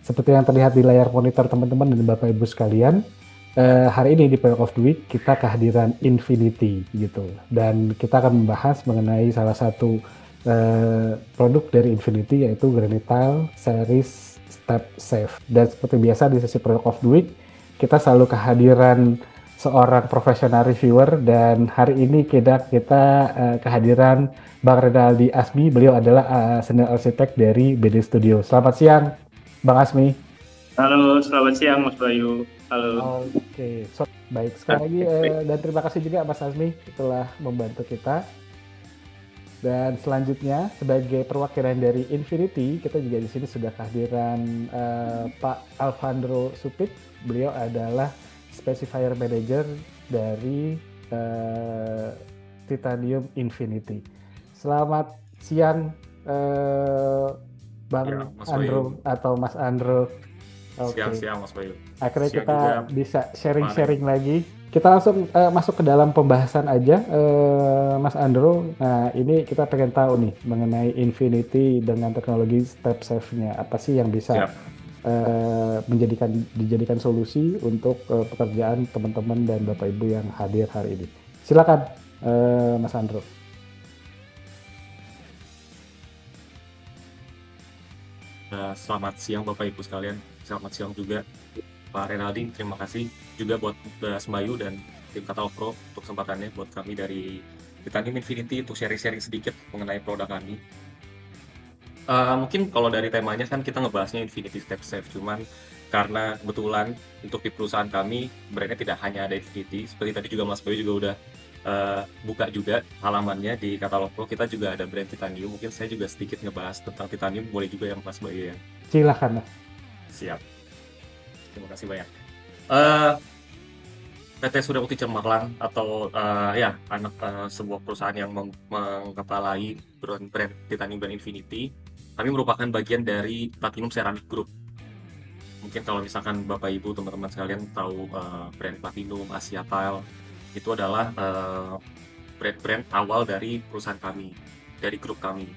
seperti yang terlihat di layar monitor teman-teman dan Bapak Ibu sekalian, hari ini di Product of the Week kita kehadiran Infinity gitu. Dan kita akan membahas mengenai salah satu produk dari Infinity yaitu Granite Tile Series Step Safe. Dan seperti biasa di sesi Product of the Week kita selalu kehadiran seorang profesional reviewer dan hari ini kita kehadiran Bang Renaldi Asmi. Beliau adalah senior arsitek dari BD Studio. Selamat siang, Bang Asmi. Halo, selamat siang Mas Bayu. Halo. Oke, baik sekali lagi dan terima kasih juga Mas Asmi telah membantu kita. Dan selanjutnya sebagai perwakilan dari Infinity, kita juga di sini sudah kehadiran Pak Alvandro Supit. Beliau adalah Specifier Manager dari Titanium Infinity. Selamat siang Bang Ya, Mas Andro Bayu. atau Mas Andro. Oke. Siang Mas Bayu. Akhirnya Siang kita juga bisa sharing-sharing lagi. Kita langsung masuk ke dalam pembahasan aja, Mas Andro. Nah, ini kita pengen tahu nih mengenai Infinity dengan teknologi step safe-nya. Apa sih yang bisa Siap. dijadikan solusi untuk pekerjaan teman-teman dan Bapak Ibu yang hadir hari ini. Silakan, Mas Andro. Selamat siang Bapak Ibu sekalian. Selamat siang juga Pak Renaldi. Terima kasih juga buat Mas Bayu dan tim Katalog Pro untuk kesempatannya buat kami dari Titanium Infinity untuk sharing-sharing sedikit mengenai produk kami. Mungkin kalau dari temanya kan kita ngebahasnya Infinity Step Safe, cuman karena kebetulan untuk di perusahaan kami brandnya tidak hanya ada Infinity, seperti tadi juga Mas Bayu juga udah buka juga halamannya di Katalog Pro, kita juga ada brand Titanium. Mungkin saya juga sedikit ngebahas tentang Titanium, boleh juga yang Mas Bayu ya. Silakan. Siap. Terima kasih banyak. Eh, PT Surya Mukti Cemerlang atau ya anak sebuah perusahaan yang mengkepalai brand Titanium dan Infinity. Kami merupakan bagian dari Platinum Ceramic Group. Mungkin kalau misalkan Bapak Ibu teman-teman sekalian tahu brand Platinum, Asia Tile, itu adalah brand-brand awal dari perusahaan kami, dari grup kami.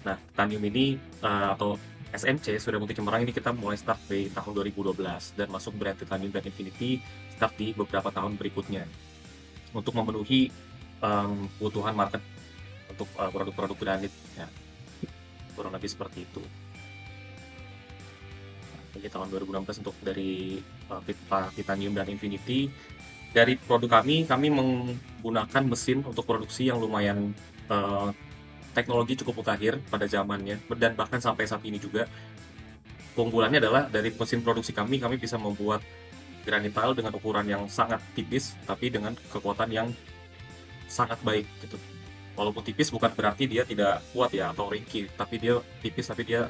Nah, Titanium ini atau SMC Surya Mukti Cemerlang ini kita mulai start di tahun 2012 dan masuk brand Titanium dan Infinity start di beberapa tahun berikutnya untuk memenuhi kebutuhan market untuk produk-produk granit ya, kurang lebih seperti itu. Di tahun 2016 untuk dari Titanium dan Infinity. Dari produk kami menggunakan mesin untuk produksi yang lumayan teknologi cukup mutakhir pada zamannya, dan bahkan sampai saat ini juga keunggulannya adalah dari mesin produksi kami bisa membuat granite tile dengan ukuran yang sangat tipis tapi dengan kekuatan yang sangat baik gitu. Walaupun tipis bukan berarti dia tidak kuat ya atau ringkih, tapi dia tipis tapi dia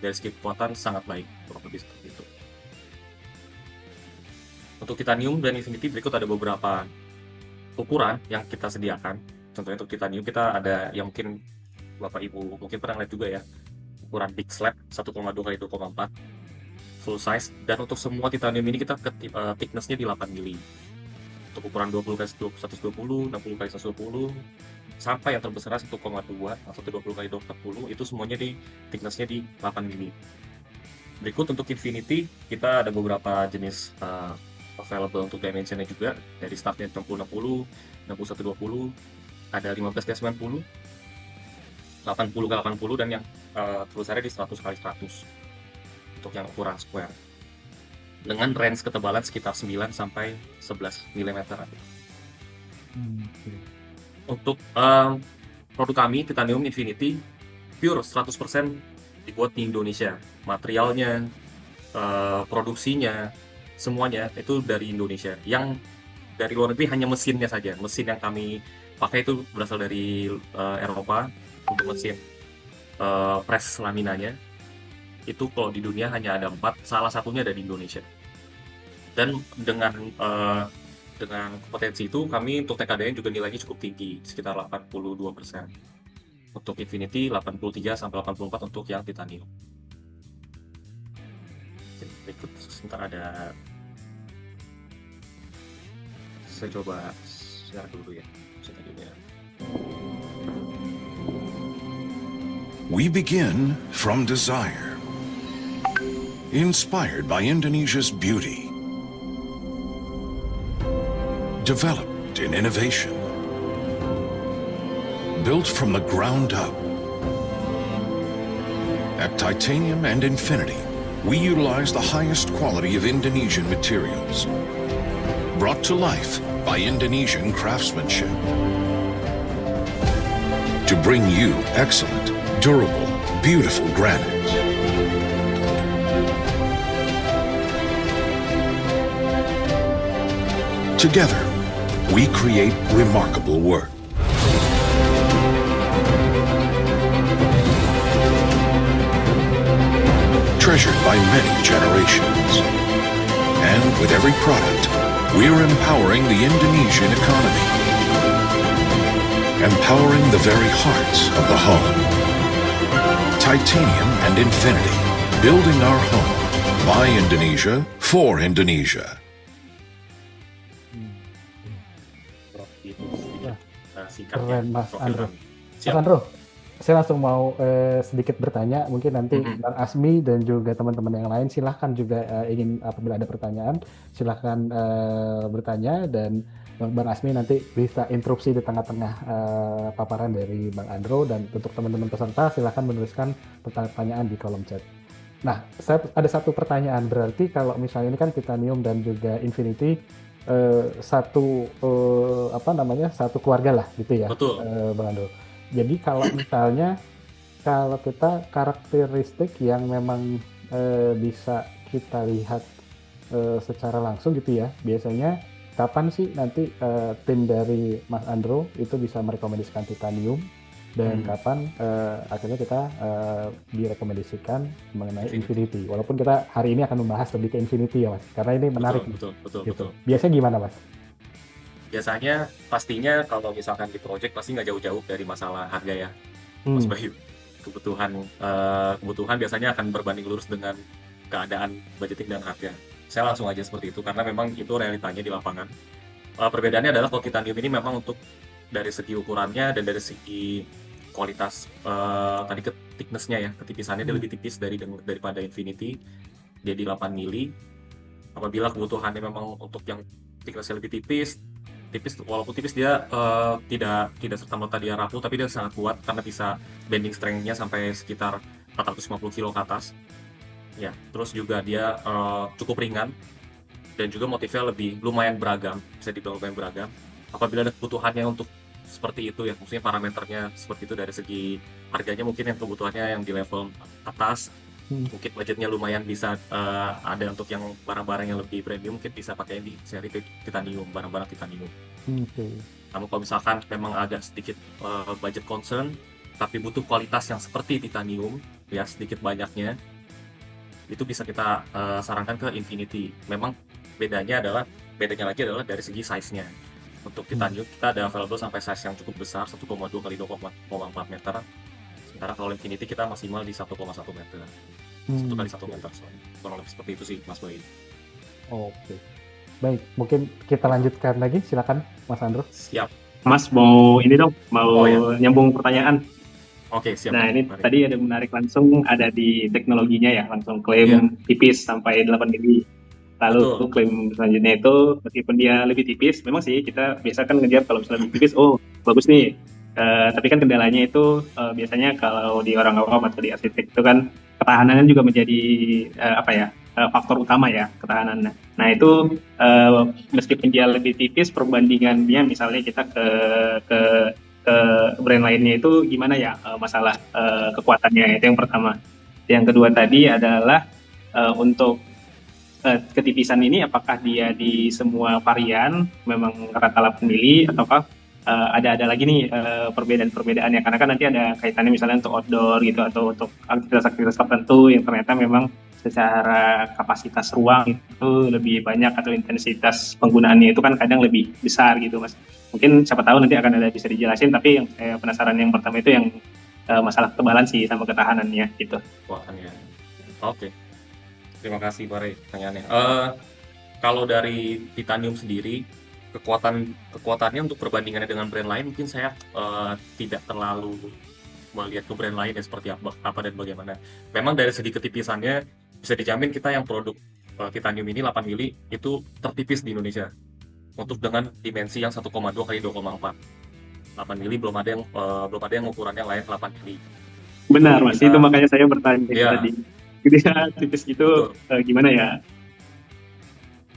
dari segi kekuatan sangat baik, kurang lebih seperti itu. Untuk Titanium dan Infinity berikut ada beberapa ukuran yang kita sediakan. Contohnya untuk Titanium kita ada yang mungkin Bapak Ibu mungkin pernah lihat juga ya, ukuran big slab 1,2 x 2,4 full size, dan untuk semua Titanium ini kita thickness-nya di 8 mili. Untuk ukuran 20 x 120, 60 x 120 sampai yang terbesar 1,2 atau 20 x 240 itu semuanya di thickness-nya di 8 mili. Berikut untuk Infinity kita ada beberapa jenis available untuk dimensionnya juga, dari startnya 60-60, 61-20, ada 15-90, 80-80, dan yang terbesarnya di 100x100 untuk yang ukuran square dengan range ketebalan sekitar 9 sampai 11 mm. Untuk produk kami Titanium Infinity pure 100% dibuat di Indonesia. Materialnya, produksinya, semuanya itu dari Indonesia. Yang dari luar negeri hanya mesinnya saja. Mesin yang kami pakai itu berasal dari Eropa untuk mesin press laminanya. Itu kalau di dunia hanya ada 4, salah satunya dari Indonesia. Dan dengan kompetensi itu kami untuk TKDN juga nilainya cukup tinggi, sekitar 82%. Untuk Infinity 83 sampai 84 untuk yang Titanium. Berikut sebentar ada, saya coba share dulu ya. We begin from desire. inspired by Indonesia's beauty, developed in innovation, built from the ground up. At Titanium and Infinity, we utilize the highest quality of Indonesian materials, brought to life by Indonesian craftsmanship, to bring you excellent, durable, beautiful granites. Together, we create remarkable work. Treasured by many generations. And with every product, we're empowering the Indonesian economy. Empowering the very hearts of the home. Titanium and Infinity, building our home by Indonesia for Indonesia. Itu singkatnya. Keren, Mas Andro. Mas Siap. Andro, saya langsung mau sedikit bertanya, mungkin nanti Bang Asmi dan juga teman-teman yang lain silahkan juga ingin apabila ada pertanyaan, silahkan bertanya, dan Bang Asmi nanti bisa interupsi di tengah-tengah paparan dari Bang Andro, dan untuk teman-teman peserta silahkan menuliskan pertanyaan di kolom chat. Nah, saya ada satu pertanyaan, berarti kalau misalnya ini kan Titanium dan juga Infinity satu satu keluarga lah gitu ya, Betul. Bang Andro. Jadi kalau misalnya kalau kita karakteristik yang memang bisa kita lihat secara langsung gitu ya, biasanya kapan sih nanti tim dari Mas Andro itu bisa merekomendasikan Titanium, dan kapan akhirnya kita direkomendasikan mengenai Infinity. Walaupun kita hari ini akan membahas lebih ke Infinity ya Mas, karena ini menarik. Betul. Biasanya gimana Mas? Biasanya pastinya kalau misalkan di project pasti nggak jauh-jauh dari masalah harga ya, Mas Bayu. Kebutuhan biasanya akan berbanding lurus dengan keadaan budgeting dan harga. Saya langsung aja seperti itu karena memang itu realitanya di lapangan. Perbedaannya adalah kalau Titanium ini memang untuk dari segi ukurannya dan dari segi kualitas tadi thickness-nya ya, ketipisannya dia lebih tipis daripada Infinity. Dia di 8 mili. Apabila kebutuhannya memang untuk yang thickness-nya lebih tipis, walaupun tipis dia tidak serta-merta dia rapuh, tapi dia sangat kuat karena bisa bending strength-nya sampai sekitar 450 kilo ke atas. Ya, terus juga dia cukup ringan dan juga motifnya lumayan beragam, bisa dibilang lumayan beragam. Apabila ada kebutuhannya untuk seperti itu ya, maksudnya parameternya seperti itu dari segi harganya mungkin yang kebutuhannya yang di level atas, mungkin budgetnya lumayan bisa ada untuk yang barang-barang yang lebih premium, mungkin bisa pakai di seri Titanium, barang-barang Titanium. Namun kalau misalkan memang agak sedikit budget concern, tapi butuh kualitas yang seperti Titanium, ya sedikit banyaknya, itu bisa kita sarankan ke Infinity. Memang bedanya lagi adalah dari segi size-nya. Untuk Titanium kita ada available sampai size yang cukup besar, 1,2 kali 2,4 meter. Sementara kalau Infinity kita maksimal di 1,1 meter. 1 kali 1 meter. Kurang lebih seperti itu sih, Mas Boy. Oke. Baik, mungkin kita lanjutkan lagi, silakan Mas Andro. Siap. Mas mau nyambung pertanyaan. Oke, siap. Nah, ini tadi ada menarik langsung ada di teknologinya ya, langsung klaim tipis sampai 8 mili. Lalu klaim selanjutnya itu meskipun dia lebih tipis, memang sih kita biasa kan ngejar kalau misalnya lebih tipis, oh bagus nih. Tapi kan kendalanya itu biasanya kalau di orang awam atau di arsitek itu kan ketahanannya juga menjadi faktor utama ya, ketahanan. Nah itu meskipun dia lebih tipis, perbandingannya misalnya kita ke brand lainnya itu gimana ya, masalah kekuatannya, itu yang pertama. Yang kedua tadi adalah untuk ketipisan ini apakah dia di semua varian memang rata 8 mili ataukah ada lagi nih perbedaan-perbedaannya, karena kan nanti ada kaitannya misalnya untuk outdoor gitu atau untuk aktivitas-aktivitas tertentu yang ternyata memang secara kapasitas ruang itu lebih banyak atau intensitas penggunaannya itu kan kadang lebih besar gitu Mas. Mungkin siapa tahu nanti akan ada bisa dijelasin, tapi yang saya penasaran yang pertama itu yang masalah ketebalan sih sama ketahanannya gitu. Kekuatannya. Oke. Terima kasih Bare pertanyaannya. Kalau dari Titanium sendiri, kekuatannya untuk perbandingannya dengan brand lain mungkin saya tidak terlalu melihat ke brand lain ya seperti apa dan bagaimana. Memang dari segi ketipisannya bisa dijamin kita yang produk titanium ini 8 mili itu tertipis di Indonesia untuk dengan dimensi yang 1,2 kali 2,4. 8 mili belum ada yang ukurannya lain 8 mili. Benar Mas, Kita- itu makanya saya bertanya Iya. tadi. Jadi tipis gitu gimana ya?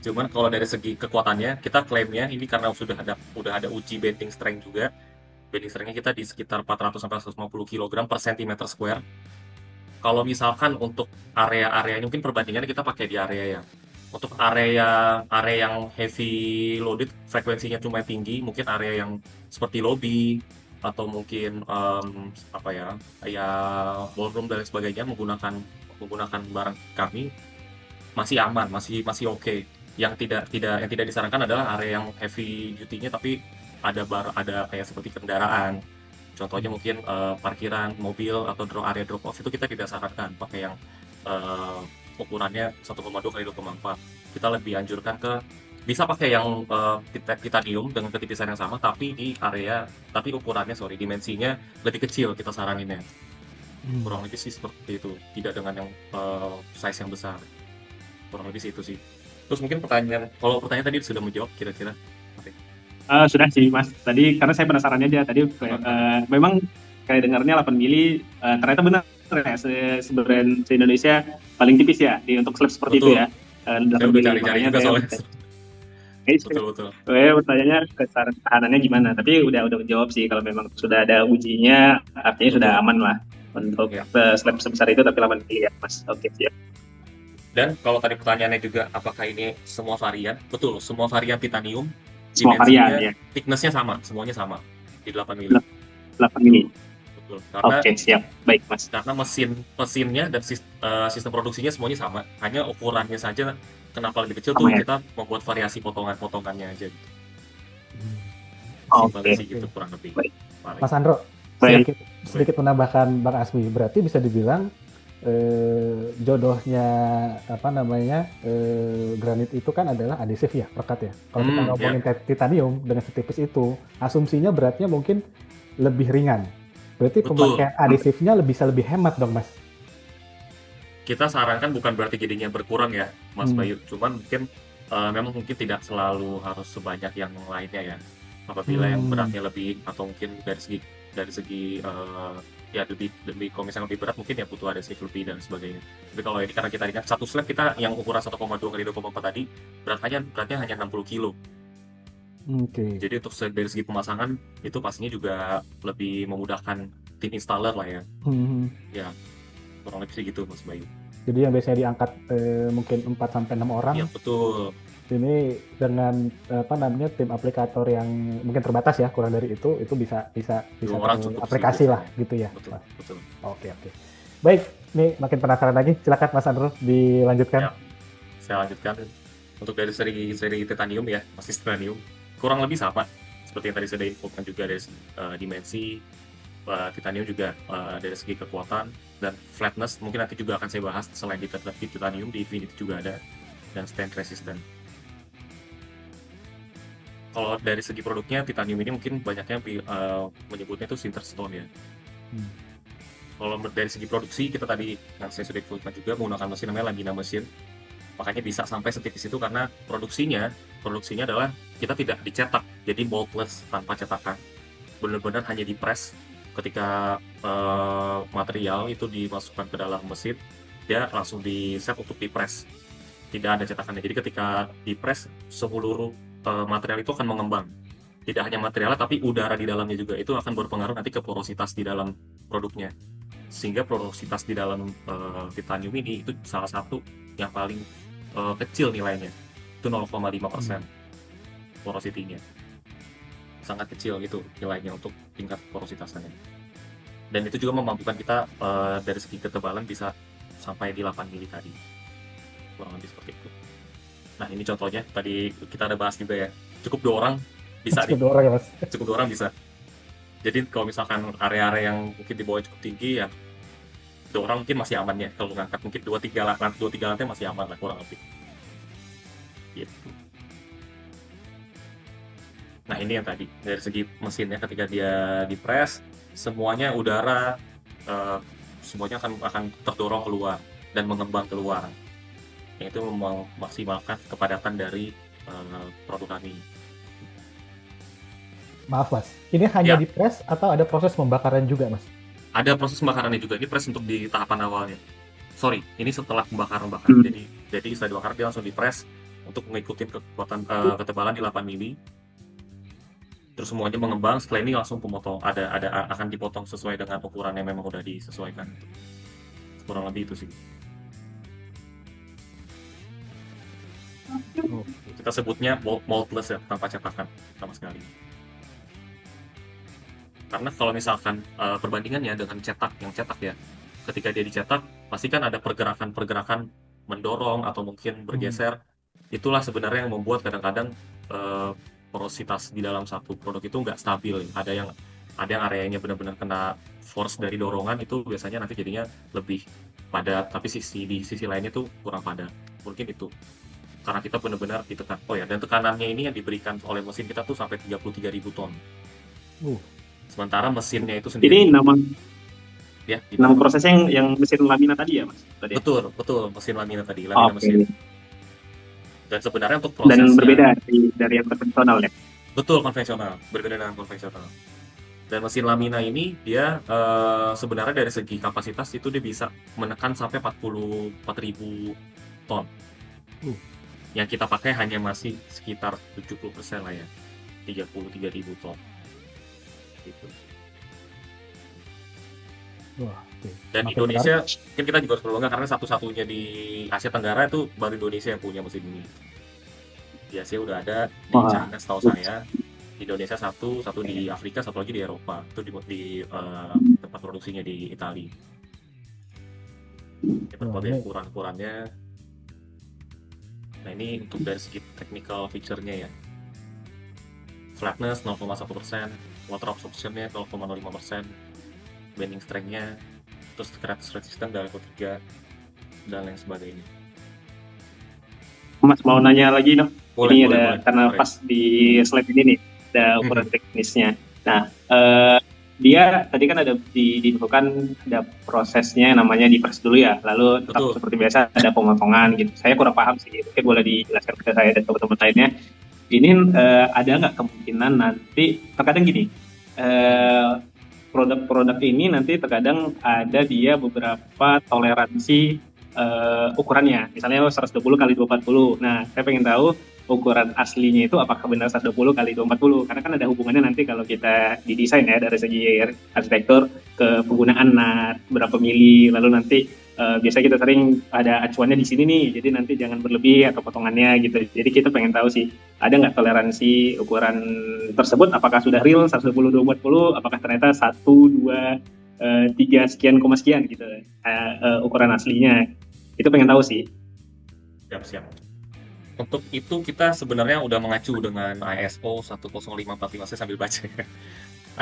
Cuman kalau dari segi kekuatannya, kita klaimnya ini karena udah ada uji bending strength juga. Bending strength-nya kita di sekitar 400 sampai 150 kg per centimeter square. Kalau misalkan untuk area-area ini mungkin perbandingannya kita pakai di area yang untuk area yang heavy loaded frekuensinya cuma tinggi, mungkin area yang seperti lobby atau mungkin ya ballroom dan sebagainya menggunakan barang kami masih aman, masih oke. Yang tidak disarankan adalah area yang heavy duty-nya tapi ada kayak seperti kendaraan. Contohnya mungkin parkiran mobil atau area drop off itu kita tidak sarankan pakai yang ukurannya 1,2 kali 2,4. Kita lebih anjurkan bisa pakai yang titanium dengan ketipisan yang sama tapi dimensinya lebih kecil kita saraninnya. Kurang lebih sih seperti itu, tidak dengan yang size yang besar. Kurang lebih sih itu sih. Terus mungkin kalau pertanyaan tadi sudah menjawab kira-kira. Sudah sih Mas, tadi karena saya penasaran aja tadi memang kayak dengarnya 8 mili ternyata benar ya sebenarnya se-Indonesia paling tipis ya untuk slab seperti Betul. itu ya. Saya udah cari-cari juga soalnya. Betul. Saya bertanya ketahanannya gimana, tapi udah menjawab sih kalau memang sudah ada ujinya artinya sudah aman lah untuk slab sebesar itu tapi 8 mili ya Mas. Oke siap. Dan kalau tadi pertanyaannya juga apakah ini semua varian? Betul, semua varian titanium. Semua varian ya. Thickness-nya sama, semuanya sama di 8 mili. 8 mili. Betul. Karena Oke, siap. Baik, Mas. karena mesinnya dan sistem produksinya semuanya sama. Hanya ukurannya saja kenapa lebih kecil tuh kita membuat variasi potongannya aja gitu. Oke. Gitu kurang lebih. Baik. Mas Andro, sedikit menambahkan Bang Asmi, berarti bisa dibilang jodohnya granit itu kan adalah adhesif ya, perekat ya. Kalau kita ngomongin titanium dengan setipis itu, asumsinya beratnya mungkin lebih ringan. Berarti pemakaian adhesifnya bisa lebih hemat dong, Mas. Kita sarankan bukan berarti jadinya berkurang ya, Mas Bayu. Cuman memang mungkin tidak selalu harus sebanyak yang lainnya ya. Apabila yang beratnya lebih atau mungkin dari segi ya lebih kalau misalnya lebih berat mungkin ya butuh adhesif lebih dan sebagainya. Tapi kalau ini karena kita ingat satu slab kita yang ukuran 1,2 kali 2,4 tadi beratnya hanya 60 kilo. Jadi untuk dari segi pemasangan itu pastinya juga lebih memudahkan tim installer lah ya. Ya kurang lebih gitu Mas Bayu. Jadi yang biasanya diangkat mungkin 4 sampai 6 orang. Iya betul. Ini dengan tim aplikator yang mungkin terbatas ya, kurang dari itu bisa aplikasi lah gitu ya. Betul. Oke. Baik, nih makin penasaran lagi. Silakan Mas Andro dilanjutkan. Ya, saya lanjutkan. Untuk dari seri titanium ya, masih titanium. Kurang lebih sama seperti yang tadi sudah infokan juga dari dimensi titanium juga dari segi kekuatan dan flatness mungkin nanti juga akan saya bahas selain di titanium di Infinity juga ada dan stand resistant. Kalau dari segi produknya titanium ini mungkin banyaknya menyebutnya itu Sinterstone ya. Kalau dari segi produksi kita tadi yang saya sudah infokan juga menggunakan mesin namanya Lagina mesin. Makanya bisa sampai setipis itu karena produksinya adalah kita tidak dicetak, jadi moldless tanpa cetakan. Benar-benar hanya di press. Ketika material itu dimasukkan ke dalam mesin, dia langsung di set untuk di press. Tidak ada cetakannya. Jadi ketika di press seluruh material itu akan mengembang. Tidak hanya materialnya tapi udara di dalamnya juga itu akan berpengaruh nanti ke porositas di dalam produknya. Sehingga porositas di dalam titanium ini itu salah satu yang paling kecil nilainya. Itu 0,5% porosity-nya. Sangat kecil itu nilainya untuk tingkat porositasnya. Dan itu juga memampukan kita dari segi ketebalan bisa sampai di 8 mili tadi. Kurang lebih seperti itu. Nah ini contohnya tadi kita ada bahas juga ya. Cukup 2 orang bisa nih. Cukup 2 orang ya Mas. Cukup 2 orang bisa. Jadi kalau misalkan area-area yang mungkin di bawah cukup tinggi ya 2 orang mungkin masih aman ya. Kalau ngangkat mungkin 2-3 lantai masih aman lah kurang lebih. Gitu. Nah ini yang tadi dari segi mesinnya ketika dia di press semuanya udara semuanya akan terdorong keluar dan mengembang keluar. Yang itu memaksimalkan kepadatan dari produk kami. Maaf Mas, ini hanya Ya. di press atau ada proses pembakaran juga Mas? Ada proses pembakarannya juga. Ini press untuk di tahapan awalnya. Sorry, ini setelah pembakaran. Jadi setelah dibakar dia langsung di press untuk mengikuti kekuatan ketebalan di 8 mili. Terus semuanya mengembang. Setelah ini langsung pemotong. Akan dipotong sesuai dengan ukuran yang memang udah disesuaikan. Kurang lebih itu sih. Kita sebutnya moldless ya, tanpa cetakan sama sekali. Karena kalau misalkan perbandingannya dengan yang cetak ya, ketika dia dicetak pasti kan ada pergerakan mendorong atau mungkin bergeser. Itulah sebenarnya yang membuat kadang-kadang porositas di dalam satu produk itu nggak stabil. Ada yang areanya benar-benar kena force dari dorongan, itu biasanya nanti jadinya lebih padat, tapi di sisi lainnya tuh kurang padat. Mungkin itu karena kita benar-benar ditekan. Oh ya, dan tekanannya ini yang diberikan oleh mesin kita tuh sampai 33.000 ton. Sementara mesinnya itu sendiri. Ini nama nama prosesnya yang mesin lamina tadi ya Mas? Tadi. Betul, mesin lamina tadi, lamina Oke. mesin. Dan sebenarnya untuk prosesnya. Dan berbeda dari yang konvensional ya? Betul, konvensional, berbeda dengan konvensional. Dan mesin lamina ini dia sebenarnya dari segi kapasitas itu dia bisa menekan sampai 44.000 ton. Yang kita pakai hanya masih sekitar 70% lah ya, 33.000 ton. Gitu. Wah, oke. Dan Makin Indonesia, mungkin kita juga harus berbangga karena satu-satunya di Asia Tenggara itu baru Indonesia yang punya mesin ini. Di Asia udah ada, di Wah. China setahu saya, di Indonesia satu di Afrika, satu lagi di Eropa. Itu di tempat produksinya di Italia. Ya, berbagai ukuran-ukurannya. Nah ini untuk dari segi technical feature-nya ya. Flatness 0,1%, water absorption-nya 0,05%, bending strength-nya, terus scratch resistant dari level 3, dan lain sebagainya. Mas mau nanya lagi dong? Ini ada karena boleh. pas di slide ini nih ada ukuran teknisnya. Nah, dia tadi kan ada diinfokan ada prosesnya namanya di press dulu ya, lalu tetap Betul. seperti biasa ada pemotongan gitu. Saya kurang paham sih, mungkin boleh dijelaskan ke saya dan teman-teman lainnya. Ini ada nggak kemungkinan nanti terkadang gini, produk-produk ini nanti terkadang ada dia beberapa toleransi ukurannya, misalnya 120 kali 240. Nah, saya pengen tahu ukuran aslinya itu apakah benar 120 kali 240, karena kan ada hubungannya nanti kalau kita didesain ya dari segi arsitektur ke penggunaan nut berapa mili, lalu nanti biasa kita sering ada acuannya di sini nih, jadi nanti jangan berlebih atau potongannya gitu. Jadi kita pengen tahu sih ada nggak toleransi ukuran tersebut, apakah sudah real 120 240, apakah ternyata 1 2 3 sekian koma sekian gitu ukuran aslinya. Itu pengen tahu sih. Siap. Untuk itu kita sebenarnya udah mengacu dengan ISO 10545, saya sambil baca ya.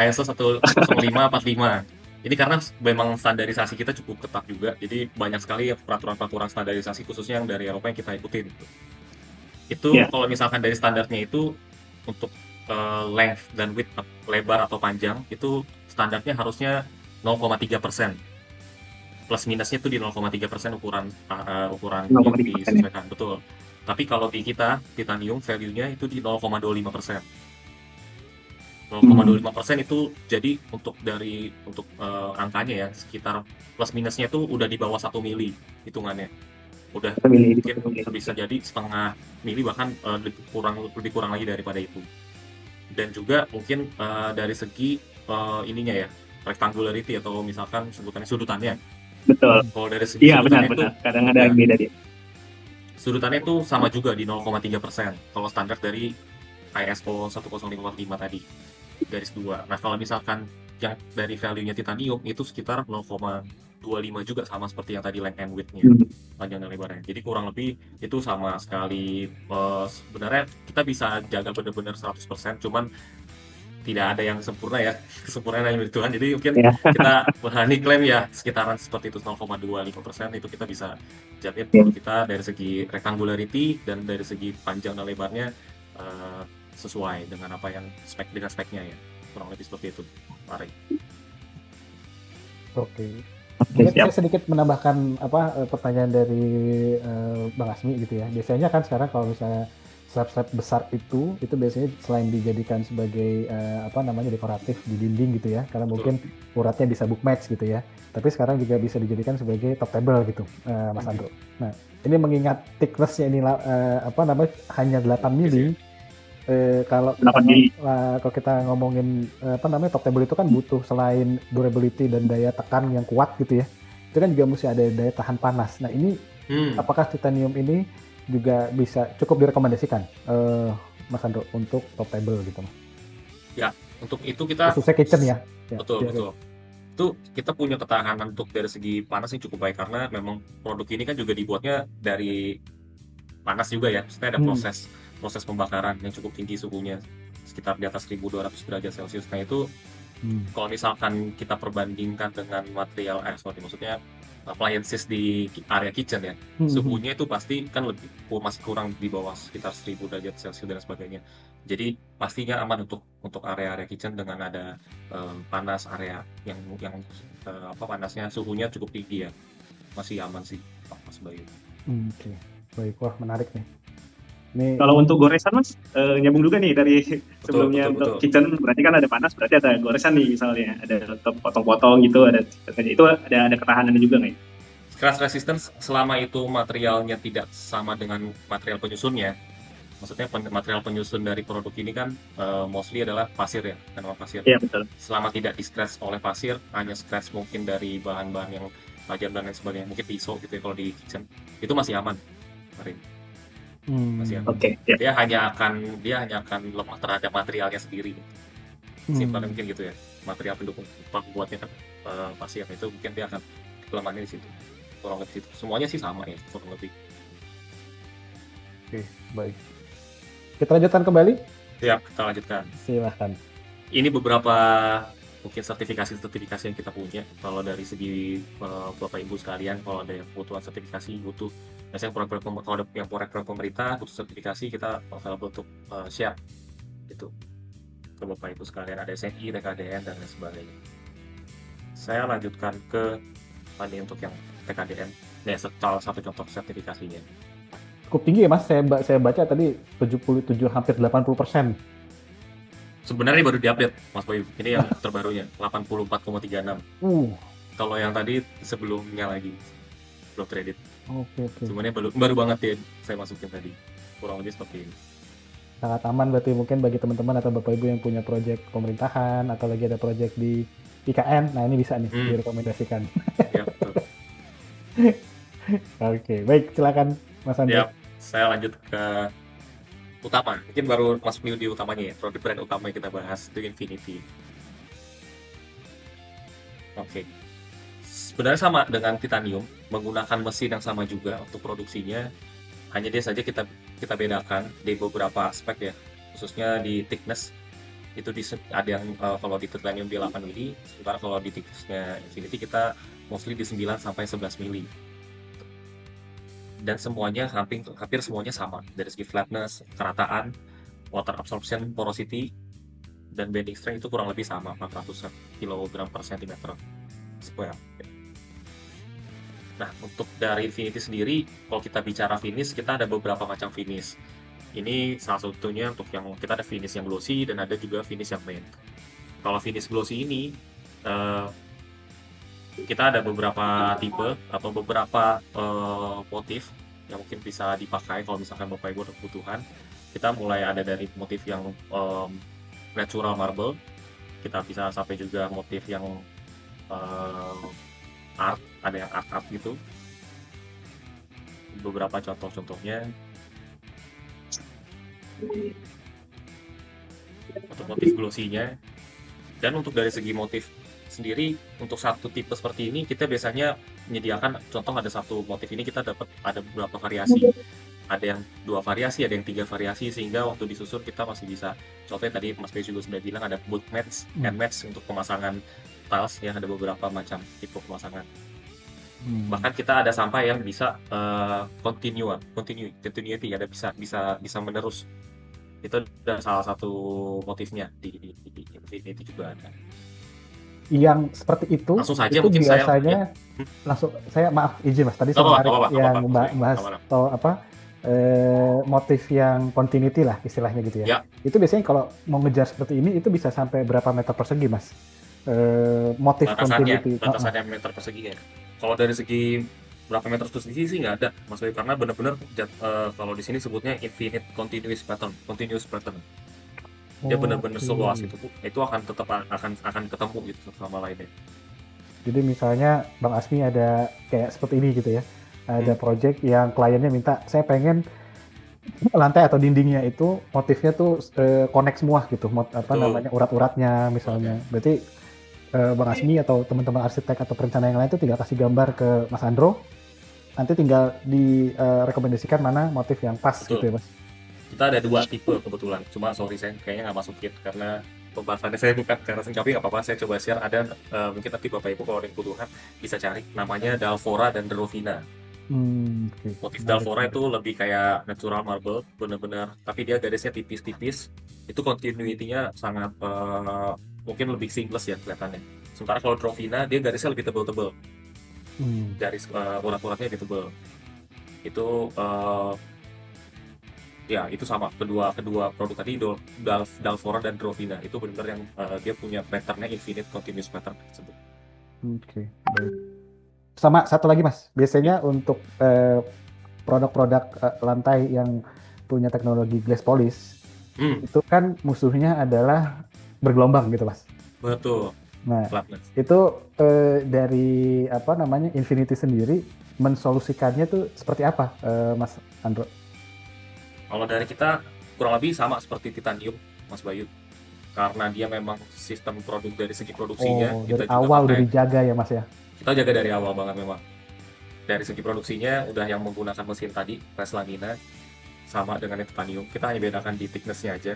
ISO 10545. Ini karena memang standarisasi kita cukup ketat juga, jadi banyak sekali peraturan-peraturan standarisasi khususnya yang dari Eropa yang kita ikutin. Itu kalau misalkan dari standarnya itu untuk length dan width, lebar atau panjang, itu standarnya harusnya 0,3%. Plus minusnya itu di 0,3% ukuran yang disesuaikan. Betul. Tapi kalau di kita titanium value-nya itu di 0,25%. 0,25% itu jadi untuk angkanya ya sekitar plus minusnya itu udah di bawah 1 mili hitungannya. Udah mungkin bisa jadi setengah mili, bahkan lebih kurang lagi daripada itu. Dan juga mungkin dari segi ininya ya, rectangularity atau misalkan sebutannya sudutannya. Betul. Kalau dari segi sudutannya itu kadang ada yang beda dia. Sudutannya itu sama juga di 0,3%. Kalau standar dari ISO 10545 tadi garis 2. Nah kalau misalkan yang dari value-nya titanium itu sekitar 0,25 juga, sama seperti yang tadi length and width-nya, panjang dan lebarnya. Jadi kurang lebih itu sama sekali. Sebenarnya kita bisa jaga benar-benar 100%, cuman tidak ada yang sempurna ya, kesempurnaan hanya milik Tuhan. Jadi mungkin kita berani klaim ya sekitaran seperti itu 0,25% itu kita bisa jamin produk kita dari segi rectangularity dan dari segi panjang dan lebarnya sesuai dengan apa yang speknya ya, kurang lebih seperti itu, Pak Ray. Oke. Oke, Mungkin siap. saya sedikit menambahkan pertanyaan dari Bang Asmi gitu ya. Biasanya kan sekarang kalau misalnya slab-slab besar itu biasanya selain dijadikan sebagai dekoratif di dinding gitu ya, karena Betul. mungkin uratnya bisa book match gitu ya. Tapi sekarang juga bisa dijadikan sebagai top table gitu, Mas Andro. Nah, ini mengingat thickness-nya ini hanya 8 mili. Kalau kita 8 mili. kalau kita ngomongin top table itu kan butuh selain durability dan daya tekan yang kuat gitu ya, itu kan juga mesti ada daya tahan panas. Nah ini apakah titanium ini juga bisa cukup direkomendasikan, Mas Andro, untuk top table gitu? Ya, untuk itu kita Khususnya kitchen ya. betul. Itu kita punya ketahanan untuk dari segi panas yang cukup baik karena memang produk ini kan juga dibuatnya dari panas juga ya. Maksudnya ada proses pembakaran yang cukup tinggi suhunya, sekitar di atas 1200 derajat Celcius. Nah itu kalau misalkan kita perbandingkan dengan material maksudnya appliances di area kitchen ya, suhunya itu pasti kan masih kurang di bawah sekitar 1000 derajat Celcius dan sebagainya. Jadi pastinya aman untuk area-area kitchen dengan ada panas area yang panasnya suhunya cukup tinggi ya. Masih aman sih Mas Bayu. Oke. Baik, wah menarik nih. Kalau untuk goresan Mas, nyambung juga nih dari sebelumnya betul. untuk kitchen, berarti kan ada panas, berarti ada goresan nih misalnya, ada untuk potong-potong gitu, itu ada ketahanannya juga nggak ya? Crash resistance selama itu materialnya tidak sama dengan material penyusunnya. Maksudnya material penyusun dari produk ini kan mostly adalah pasir ya, tanaman pasir. Iya, betul. Selama tidak di-scratch oleh pasir, hanya scratch mungkin dari bahan-bahan yang tajam dan lain sebagainya, mungkin pisau gitu ya kalau di kitchen, itu masih aman. Masih aman. Oke, ya. Dia hanya akan lemah terhadap materialnya sendiri. Simpelnya mungkin gitu ya. Material pendukung pembuatnya kan pasir itu mungkin dia akan kelemahannya di situ. Kurang lebih situ. Semuanya sih sama ya, kurang lebih. Oke, baik. Kita lanjutkan kembali? Ya, kita lanjutkan. Silahkan. Ini beberapa mungkin sertifikasi yang kita punya. Kalau dari segi Bapak Ibu sekalian, kalau ada yang kebutuhan sertifikasi, biasanya kalau ada yang proyek pemerintah butuh sertifikasi, kita available untuk share itu ke Bapak Ibu sekalian. Ada SNI, TKDN dan lain sebagainya. Saya lanjutkan ke tadi untuk yang TKDN. Nah, salah satu contoh sertifikasinya. Cukup tinggi ya Mas, saya baca tadi 77 hampir 80%. Sebenarnya baru diupdate Mas Bayu. Ini yang terbarunya 84,36. Kalau yang tadi sebelumnya lagi belum teredit. Oke. Sebenarnya baru banget ya saya masukin tadi. Kurang lebih seperti ini. Sangat aman berarti mungkin bagi teman-teman atau Bapak Ibu yang punya proyek pemerintahan atau lagi ada proyek di IKN, nah ini bisa nih direkomendasikan. Ya, betul. Oke, baik, silakan Mas Andro. Ya, saya lanjut ke utama. Mungkin baru masuk di utamanya ya. Produk brand utama yang kita bahas itu Infinity. Oke. Sebenarnya sama dengan titanium, menggunakan mesin yang sama juga untuk produksinya. Hanya dia saja kita bedakan di beberapa aspek ya, khususnya di thickness. Itu ada yang kalau di titanium di 8 mili, sementara kalau di thicknessnya Infinity kita mostly di 9 sampai 11 mili. Dan semuanya hampir semuanya sama dari segi flatness, kerataan, water absorption, porosity, dan bending strength itu kurang lebih sama 400 kg per cm square. Nah, untuk dari Infinity sendiri, kalau kita bicara finish, kita ada beberapa macam finish. Ini salah satunya untuk yang kita ada finish yang glossy dan ada juga finish yang matte. Kalau finish glossy ini kita ada beberapa tipe atau beberapa motif yang mungkin bisa dipakai kalau misalkan Bapak Ibu ada kebutuhan. Kita mulai ada dari motif yang natural marble, kita bisa sampai juga motif yang art, ada yang art gitu. Beberapa contohnya untuk motif glossy-nya. Dan untuk dari segi motif sendiri, untuk satu tipe seperti ini kita biasanya menyediakan, contoh ada satu motif ini kita dapat ada beberapa variasi, ada yang 2 variasi, ada yang 3 variasi, sehingga waktu disusun kita masih bisa, contohnya tadi Mas Bayu juga sudah bilang ada boot match and match untuk pemasangan tiles ya, ada beberapa macam tipe pemasangan. Bahkan kita ada sampai yang bisa continuity, ada bisa menerus. Itu ada salah satu motifnya di Infinity juga ada. yang seperti Langsung saja itu mungkin saya biasanya langsung saya maaf izin Mas, tadi nggak saya apa-apa, menarik nggak yang apa-apa, bahas nggak apa-apa. atau apa motif yang continuity lah istilahnya gitu ya. Ya, Itu biasanya kalau mau ngejar seperti ini itu bisa sampai berapa meter persegi Mas? Motif continuity. batasannya meter persegi ya. Kalau dari segi berapa meter persegi sih nggak ada, Mas Bayu, karena benar-benar kalau di sini sebutnya infinite continuous pattern. Dia benar-benar seluas itu akan tetap akan ketemu gitu satu sama lainnya. Jadi misalnya Bang Asmi ada kayak seperti ini gitu ya. Ada project yang kliennya minta saya pengen lantai atau dindingnya itu motifnya tuh connect semua gitu. Namanya urat-uratnya misalnya. Berarti Bang Asmi atau teman-teman arsitek atau perencana yang lain itu tinggal kasih gambar ke Mas Andro. Nanti tinggal direkomendasikan mana motif yang pas gitu ya Mas. Kita ada 2 tipe kebetulan, cuma sorry saya kayaknya nggak masukin karena pembahasannya saya bukan cara tapi nggak apa-apa, saya coba share. Ada mungkin nanti Bapak Ibu kalau ada yang kebutuhan bisa cari, namanya Dalfora dan Rovina. Motif Dalfora itu lebih kayak natural marble, bener-bener, tapi dia garisnya tipis-tipis, itu continuity-nya sangat mungkin lebih seamless ya kelihatannya. Sementara kalau Rovina dia garisnya lebih tebel-tebel, garis urat-uratnya lebih tebel. Itu ya itu sama kedua produk tadi, Dalfora dan Rovina itu benar-benar yang dia punya patternnya infinite continuous pattern tersebut. Oke, baik. Sama satu lagi Mas, biasanya untuk produk-produk lantai yang punya teknologi glass polish itu kan musuhnya adalah bergelombang gitu Mas. Betul. Nah, Flatness. itu dari apa namanya Infinity sendiri mensolusikannya tuh seperti apa Mas Andro? Kalau dari kita kurang lebih sama seperti titanium, Mas Bayu. Karena dia memang sistem produk dari segi produksinya kita dari awal udah dijaga ya Mas ya. Kita jaga dari awal banget memang. Dari segi produksinya udah yang menggunakan mesin tadi, press lamina, sama dengan titanium. Kita hanya bedakan di thickness-nya aja.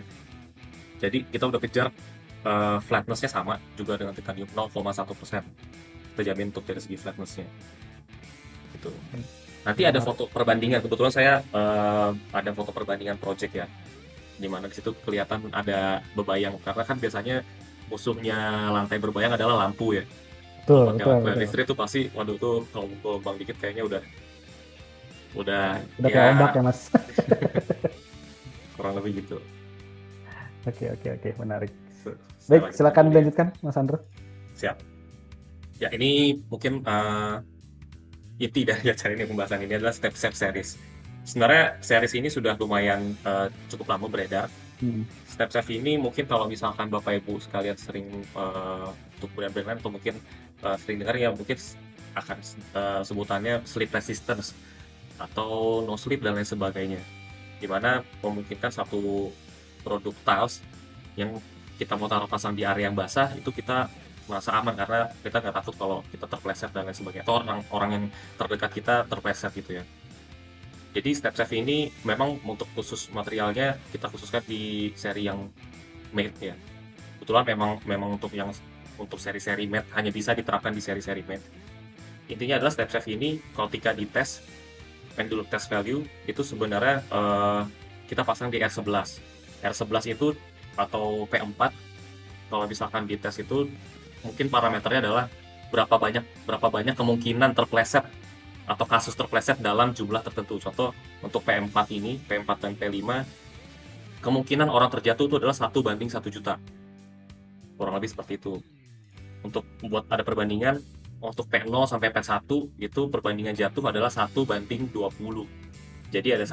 Jadi kita udah kejar flatness-nya sama juga dengan titanium 0,1%. Kita jamin untuk dari segi flatness-nya. Gitu. Nanti ada foto perbandingan, kebetulan saya ada foto perbandingan project ya, dimana di situ kelihatan ada bebayang, karena kan biasanya musuhnya lantai berbayang adalah lampu ya. Betul. Listrik itu pasti, waduh tuh kalau gelombang dikit kayaknya udah ya, kayak ombak ya Mas. Kurang lebih gitu. Oke, menarik. Baik, silakan dilanjutkan Mas Andro. Siap. Ya ini mungkin inti dari acara ini, pembahasan ini adalah step-step series. Sebenarnya series ini sudah lumayan cukup lama beredar. Step-step ini mungkin kalau misalkan Bapak Ibu sekalian sering untuk brand-brand atau mungkin sering dengar ya, mungkin akan sebutannya sleep resistance atau no sleep dan lain sebagainya, dimana memungkinkan satu produk tiles yang kita mau taruh pasang di area yang basah itu kita merasa aman karena kita nggak takut kalau kita terpleset dan lain sebagainya, atau orang yang terdekat kita terpleset gitu ya. Jadi step-step ini memang untuk khusus materialnya kita khususkan di seri yang matte ya. Kebetulan memang untuk seri-seri matte hanya bisa diterapkan di seri-seri matte. Intinya adalah step-step ini kalau ketika dites pendulum test value itu sebenarnya kita pasang di R11. R11 itu atau P4 kalau misalkan dites itu mungkin parameternya adalah berapa banyak kemungkinan terpleset atau kasus terpleset dalam jumlah tertentu. Contoh untuk P4 ini, P4 dan P5, kemungkinan orang terjatuh itu adalah 1:1 juta. Kurang lebih seperti itu. Untuk membuat ada perbandingan, untuk P0 sampai P1 itu perbandingan jatuh adalah 1:20. Jadi ada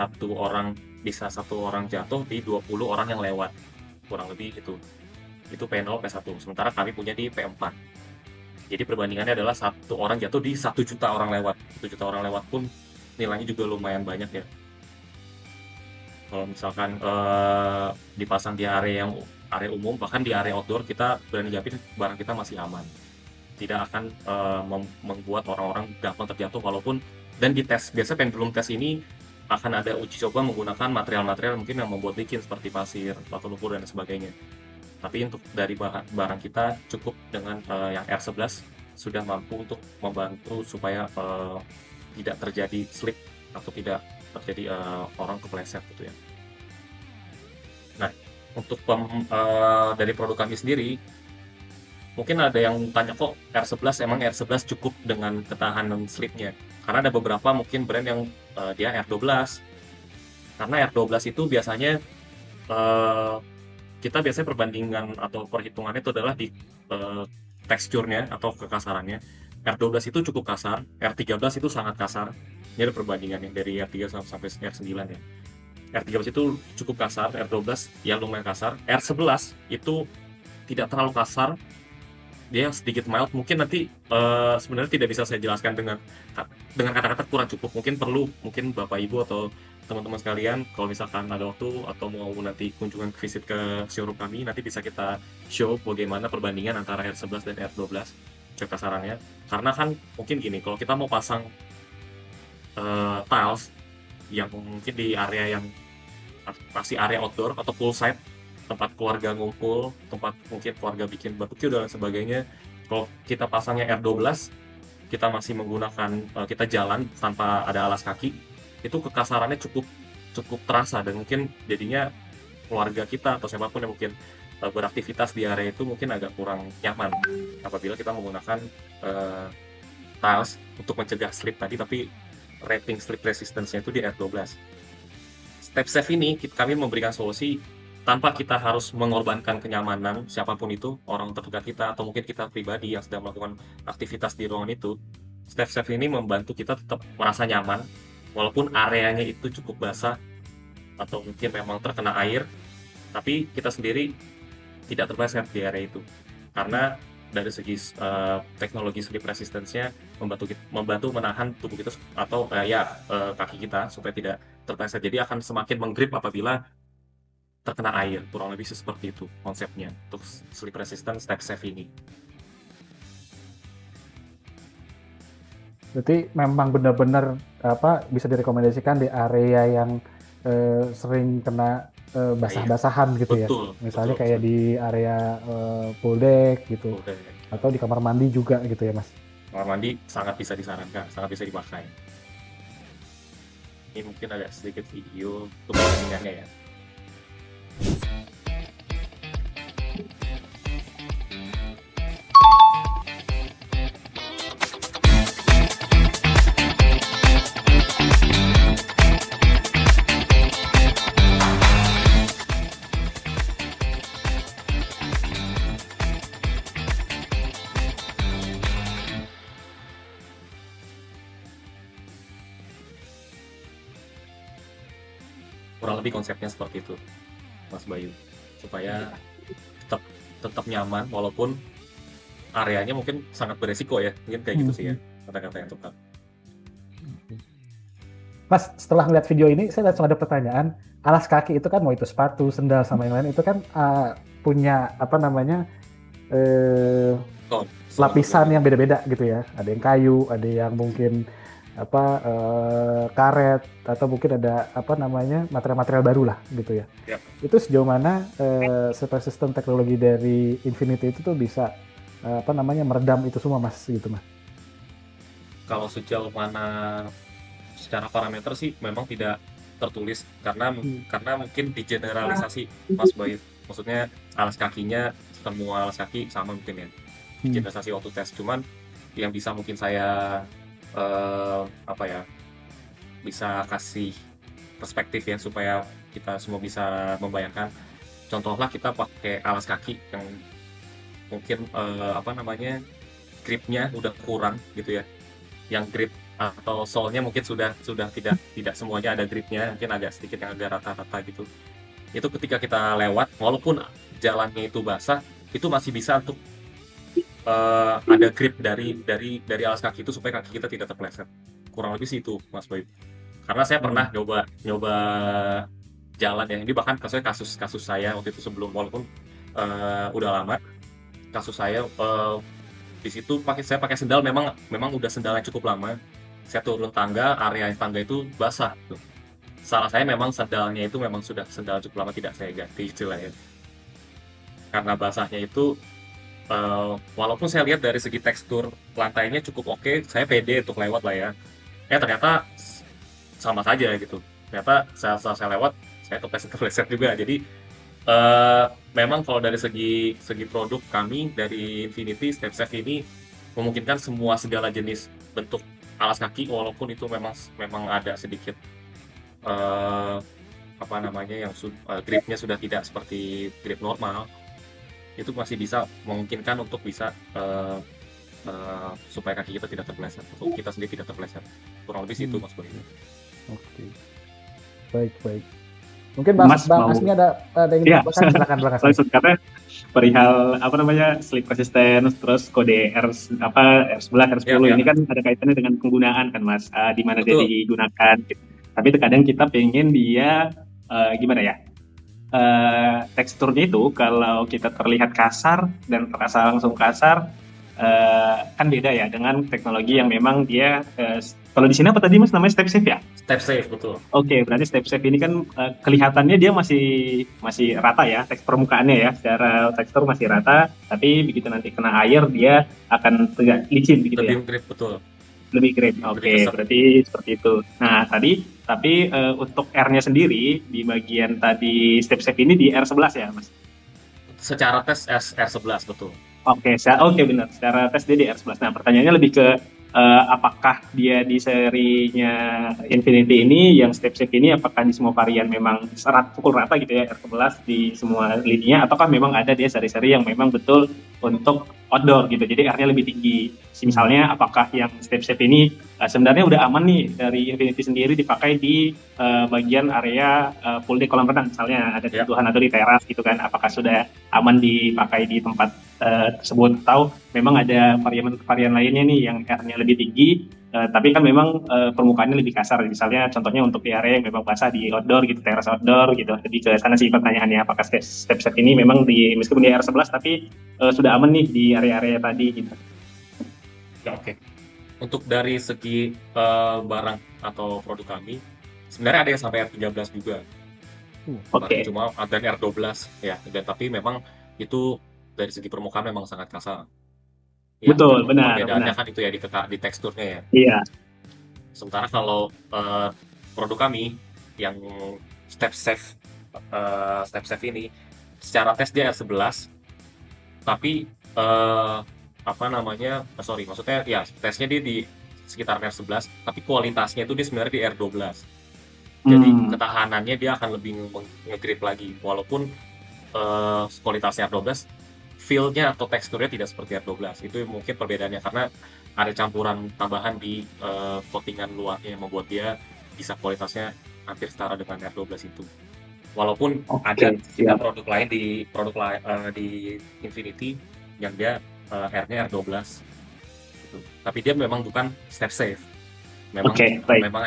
bisa satu orang jatuh di 20 orang yang lewat. Kurang lebih itu. Itu P0, P1. Sementara kami punya di P4. Jadi perbandingannya adalah 1 orang jatuh di 1 juta orang lewat. 1 juta orang lewat pun nilainya juga lumayan banyak ya. Kalau misalkan dipasang di area umum, bahkan di area outdoor, kita berani jamin barang kita masih aman. Tidak akan membuat orang-orang gampang terjatuh walaupun, dan di tes, biasa pendulum tes ini akan ada uji coba menggunakan material-material mungkin yang membuat licin seperti pasir, batu lumpur dan sebagainya. Tapi untuk dari barang kita cukup dengan yang R11 sudah mampu untuk membantu supaya tidak terjadi slip atau tidak terjadi orang kepleset gitu ya. Nah, untuk dari produk kami sendiri Mungkin ada yang tanya kok R11 emang R11 cukup dengan ketahanan slipnya? Karena ada beberapa mungkin brand yang dia R12. Karena R12 itu biasanya kita biasanya perbandingan atau perhitungannya itu adalah di teksturnya atau kekasarannya. R12 itu cukup kasar, R13 itu sangat kasar. Ini ada perbandingannya dari R3 sampai R9 ya. R13 itu cukup kasar, R12 ya lumayan kasar, R11 itu tidak terlalu kasar, dia sedikit mild. Mungkin nanti sebenarnya tidak bisa saya jelaskan dengan kata-kata kurang cukup. Mungkin Bapak Ibu atau teman-teman sekalian kalau misalkan ada waktu atau mau nanti kunjungan visit ke showroom kami, nanti bisa kita show bagaimana perbandingan antara R11 dan R12 kekasarannya. Karena kan mungkin gini, kalau kita mau pasang tiles yang mungkin di area yang pasti area outdoor atau poolside, tempat keluarga ngumpul, tempat mungkin keluarga bikin barbecue dan lain sebagainya. Kalau kita pasangnya R12, kita masih menggunakan kita jalan tanpa ada alas kaki, itu kekasarannya cukup terasa dan mungkin jadinya keluarga kita atau siapapun yang mungkin beraktivitas di area itu mungkin agak kurang nyaman apabila kita menggunakan tiles untuk mencegah slip tadi, tapi rating slip resistance-nya itu di R12. Step safe ini kami memberikan solusi tanpa kita harus mengorbankan kenyamanan siapapun itu, orang terdekat kita atau mungkin kita pribadi yang sedang melakukan aktivitas di ruangan itu. Step safe ini membantu kita tetap merasa nyaman walaupun areanya itu cukup basah atau mungkin memang terkena air, tapi kita sendiri tidak terpleset di area itu. Karena dari segi teknologi slip resistance-nya membantu menahan tubuh kita atau kaki kita supaya tidak terpleset. Jadi akan semakin menggrip apabila terkena air. Kurang lebih seperti itu konsepnya untuk slip resistant step safe ini. Berarti memang benar-benar bisa direkomendasikan di area yang sering kena basah-basahan gitu ya. Misalnya kayak di area pool deck gitu. Atau di kamar mandi juga gitu ya, Mas. Kamar mandi sangat bisa disarankan, sangat bisa dipakai. Ini mungkin ada sedikit video untuk perbandingannya ya. Kurang lebih konsepnya seperti itu, Mas Bayu, supaya tetap nyaman walaupun areanya mungkin sangat beresiko ya, mungkin kayak gitu sih ya kata-kata yang tepat. Mas, setelah melihat video ini saya langsung ada pertanyaan. Alas kaki itu kan mau itu sepatu, sendal sama yang lain itu kan punya lapisan yang beda-beda gitu ya. Ada yang kayu, ada yang mungkin karet atau mungkin ada material-material baru lah gitu ya. Yep. Itu sejauh mana sistem teknologi dari Infinity itu tuh bisa meredam itu semua, Mas, gitu, Mas? Kalau sejauh mana secara parameter sih memang tidak tertulis karena mungkin digeneralisasi, Mas Bayu. Maksudnya alas kakinya semua alas kaki sama mungkin ya. Digeneralisasi waktu tes, cuman yang bisa mungkin saya bisa kasih perspektif ya supaya kita semua bisa membayangkan. Contohlah kita pakai alas kaki yang mungkin gripnya udah kurang gitu ya, yang grip atau sole-nya mungkin sudah tidak semuanya ada gripnya, mungkin agak sedikit yang agak rata-rata gitu. Itu ketika kita lewat walaupun jalannya itu basah, itu masih bisa untuk ada grip dari alas kaki itu supaya kaki kita tidak terpleset. Kurang lebih sih itu, Mas Bayu. Karena saya pernah nyoba jalan ya. Ini bahkan kasus saya waktu itu sebelum, walaupun udah lama, kasus saya di situ saya pakai sendal, memang udah sendalnya cukup lama. Saya turun tangga, area tangga itu basah. Salah saya memang sendalnya itu memang sudah sendal cukup lama, tidak saya ganti itulah ya. Karena basahnya itu walaupun saya lihat dari segi tekstur lantainya cukup oke, saya pede untuk lewat lah ya. Ternyata sama saja gitu. Ternyata saya lewat, saya kepleset juga. Jadi Memang kalau dari segi produk kami dari Infinity Step Safe ini memungkinkan segala jenis bentuk alas kaki, walaupun itu memang ada sedikit eh, apa namanya gripnya sudah tidak seperti grip normal, itu masih bisa memungkinkan untuk bisa supaya kaki kita tidak terpeleset, atau kita sendiri tidak terpeleset. Kurang lebih situ Mas Boy. Oke. Baik. Mungkin Bang Asmi ada yang ditambahkan, silakan Bang Asmi. Langsung, karena perihal sleep resistance, terus kode R11, R10 ini kan ada kaitannya dengan penggunaan kan Mas, di mana dia digunakan. Tapi terkadang kita pengen dia gimana ya? Teksturnya itu kalau kita terlihat kasar dan terasa langsung kasar, kan beda ya dengan teknologi yang memang dia kalau di sini apa tadi Mas namanya Step Safe ya? Step Safe, betul. Oke, berarti Step Safe ini kan kelihatannya dia masih rata ya, permukaannya ya, secara tekstur masih rata, tapi begitu nanti kena air dia akan tegak licin begitu ya. Lebih grip, betul. Lebih grip. Oke, berarti seperti itu. Nah, tapi untuk R-nya sendiri di bagian tadi Step Safe ini di R11 ya, Mas? Secara tes R11, betul. Oke, benar. Secara tes dia di R11. Nah, pertanyaannya lebih ke apakah dia di serinya Infinity ini, yang Step Safe ini, apakah di semua varian memang pukul rata gitu ya, R11 di semua lininya, ataukah memang ada dia seri-seri yang memang betul untuk outdoor gitu, jadi R-nya lebih tinggi. Misalnya, apakah yang Step Safe ini sebenarnya udah aman nih dari Infinity sendiri dipakai di bagian area full day kolam renang, misalnya ada kebutuhan atau di teras gitu kan, apakah sudah aman dipakai di tempat tersebut, atau memang ada varian lainnya nih yang R-nya lebih tinggi, tapi kan memang permukaannya lebih kasar, misalnya contohnya untuk di area yang memang basah di outdoor gitu, teras outdoor gitu. Lebih ke sana sih pertanyaannya, apakah Step Safe ini memang meskipun di R11 tapi sudah aman nih di area-area tadi gitu. Ya, oke. Untuk dari segi barang atau produk kami, sebenarnya ada yang sampai R13 juga. Oke. Cuma ada R12 ya, dan tapi memang itu dari segi permukaan memang sangat kasar. Ya, betul, benar. Perbedaannya kan itu ya di teksturnya ya. Iya. Sementara kalau produk kami yang Step Safe ini secara tes dia R11, tapi maksudnya ya tesnya dia di sekitar R11, tapi kualitasnya itu dia sebenarnya di R12. Jadi ketahanannya dia akan lebih nge-grip lagi, walaupun kualitasnya R12, feel-nya atau teksturnya tidak seperti R12. Itu mungkin perbedaannya, karena ada campuran tambahan di coatingan luarnya yang membuat dia bisa kualitasnya hampir setara dengan R12 itu. Walaupun ada produk lain di Infinity yang dia R-nya R12 gitu. Tapi dia memang bukan Step Safe. Memang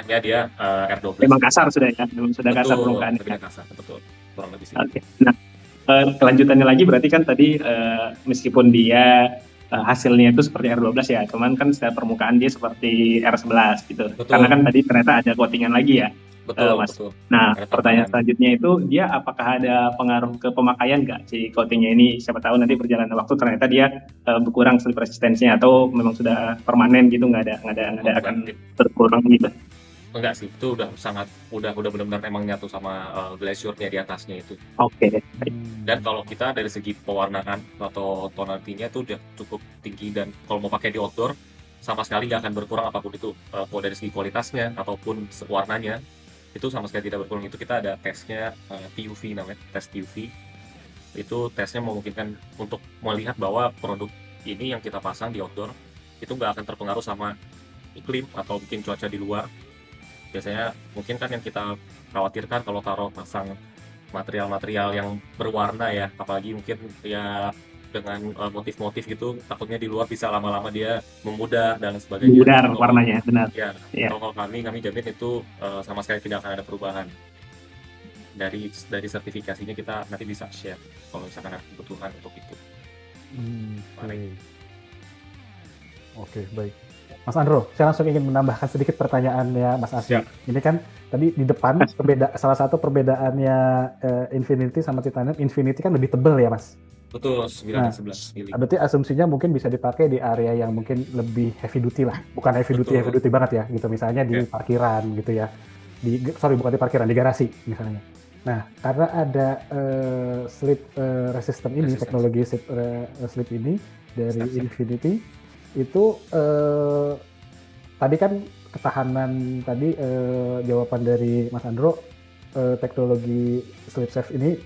hanya dia R12. Memang kasar sudah ya, memang sudah kasar permukaannya. Betul. Kurang lebih sih. Oke. Nah, kelanjutannya lagi berarti kan tadi meskipun dia hasilnya itu seperti R12 ya, cuman kan secara permukaan dia seperti R11 gitu. Betul. Karena kan tadi ternyata ada coatingan lagi ya. Betul. Nah, pertanyaan selanjutnya itu, dia apakah ada pengaruh ke pemakaian nggak si coatingnya ini? Siapa tahu nanti perjalanan waktu ternyata dia berkurang slip resistensinya, atau memang sudah permanen gitu, nggak ada akan berkurang gitu. Enggak sih, itu udah benar-benar emang nyatu sama glacier-nya di atasnya itu. Oke. Dan kalau kita dari segi pewarnaan atau tonalitinya itu udah cukup tinggi, dan kalau mau pakai di outdoor sama sekali nggak akan berkurang apapun itu, kalau dari segi kualitasnya ataupun warnanya itu sama sekali tidak berkurang. Itu kita ada tesnya TUV namanya, tes TUV. Itu tesnya memungkinkan untuk melihat bahwa produk ini yang kita pasang di outdoor itu nggak akan terpengaruh sama iklim atau mungkin cuaca di luar. Biasanya mungkin kan yang kita khawatirkan kalau pasang material-material yang berwarna ya, apalagi mungkin ya dengan motif-motif gitu, takutnya di luar bisa lama-lama dia memudar dan sebagainya. Memudar warnanya, benar. Ya. Kalau kami jamin itu sama sekali tidak akan ada perubahan. Dari sertifikasinya kita nanti bisa share kalau misalkan ada kebutuhan untuk itu. Oke, baik. Mas Andro, saya langsung ingin menambahkan sedikit pertanyaannya Mas Asmi. Ini kan tadi di depan salah satu perbedaannya Infinity sama Titanium, Infinity kan lebih tebal ya Mas? Betul, 9-11 mm. Berarti asumsinya mungkin bisa dipakai di area yang mungkin lebih heavy duty lah. Bukan heavy duty banget ya, gitu. Misalnya di parkiran gitu ya. Bukan di parkiran, di garasi misalnya. Nah, karena ada slip resistant ini, Resistance. teknologi slip ini dari Step-step. Infinity itu tadi kan ketahanan tadi jawaban dari Mas Andro, teknologi slip safe ini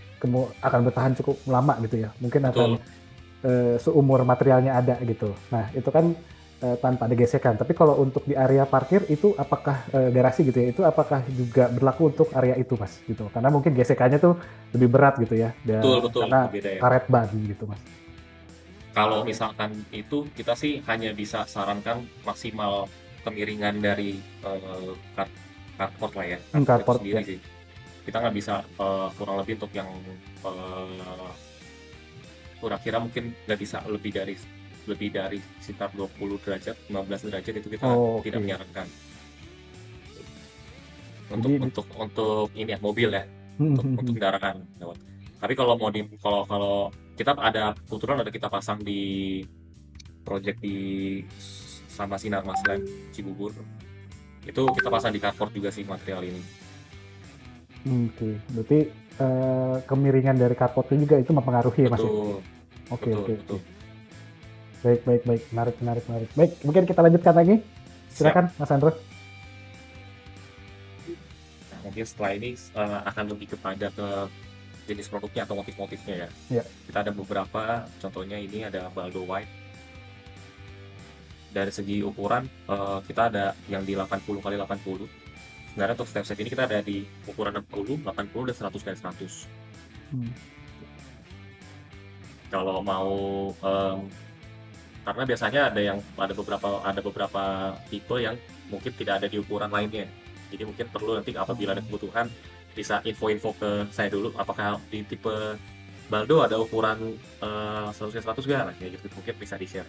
akan bertahan cukup lama gitu ya. Mungkin akan Betul. seumur materialnya ada gitu. Nah, itu kan tanpa ada gesekan. Tapi kalau untuk di area parkir itu apakah garasi gitu ya? Itu apakah juga berlaku untuk area itu, Mas? Gitu. Karena mungkin gesekannya tuh lebih berat gitu ya. Betul, Karena berbeda ya. karet ban gitu, Mas. Kalau misalkan itu, kita sih hanya bisa sarankan maksimal kemiringan dari carport lah ya, carport itu Carport sendiri ya. sih. Kita nggak bisa kurang lebih untuk yang kira-kira mungkin nggak bisa lebih dari sekitar 20 derajat, 15 derajat itu kita Oh, tidak oke. menyarankan Jadi untuk ini ya mobil ya, untuk kendaraan lewat. Tapi kalau mau kalau kita kebetulan ada kita pasang di project sama Sinar Masland Cibubur, itu kita pasang di carport juga sih material ini. Oke, berarti kemiringan dari carportnya juga itu mempengaruhi ya, Mas? Betul, Oke. betul. Baik. Menarik. Baik, mungkin kita lanjutkan lagi. Silakan, Mas Andro. Nah, mungkin setelah ini akan lebih kepada ke jenis produknya atau motif-motifnya ya. Ya. Kita ada beberapa, contohnya ini ada Baldo White. Dari segi ukuran, kita ada yang di 80 x 80. Sebenarnya untuk step set ini kita ada di ukuran 60, 80, dan 100 x 100. Kalau mau, karena biasanya ada beberapa tipe yang mungkin tidak ada di ukuran lainnya. Jadi mungkin perlu nanti apabila ada kebutuhan bisa info ke saya dulu apakah di tipe Baldo ada ukuran 100x100 nggak? Nah, kayak gitu mungkin bisa di-share.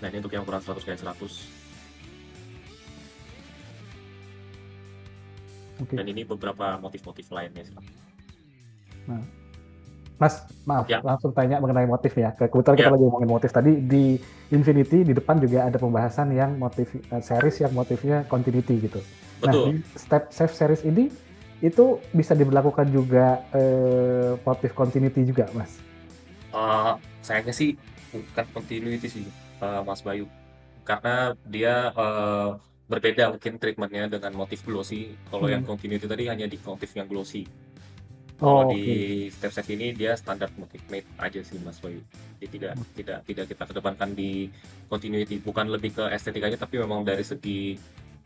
Nah, ini untuk yang ukuran 100x100. Dan ini beberapa motif-motif lainnya sih. Nah, Mas, maaf, Ya. langsung tanya mengenai motif ya. Kebetulan kita lagi ngomongin motif tadi di Infinity di depan juga ada pembahasan yang motif series yang motifnya continuity gitu. Betul. Nah, di step safe series ini itu bisa diberlakukan juga motif continuity juga, Mas? Sayangnya sih bukan continuity sih, Mas Bayu. Karena dia berbeda mungkin treatmentnya dengan motif glossy. Kalau yang continuity tadi hanya di motif yang glossy. Kalau di step safe ini dia standar motif made aja sih, Mas Bayu. Jadi tidak kita kedepankan di continuity, bukan lebih ke estetikanya tapi memang dari segi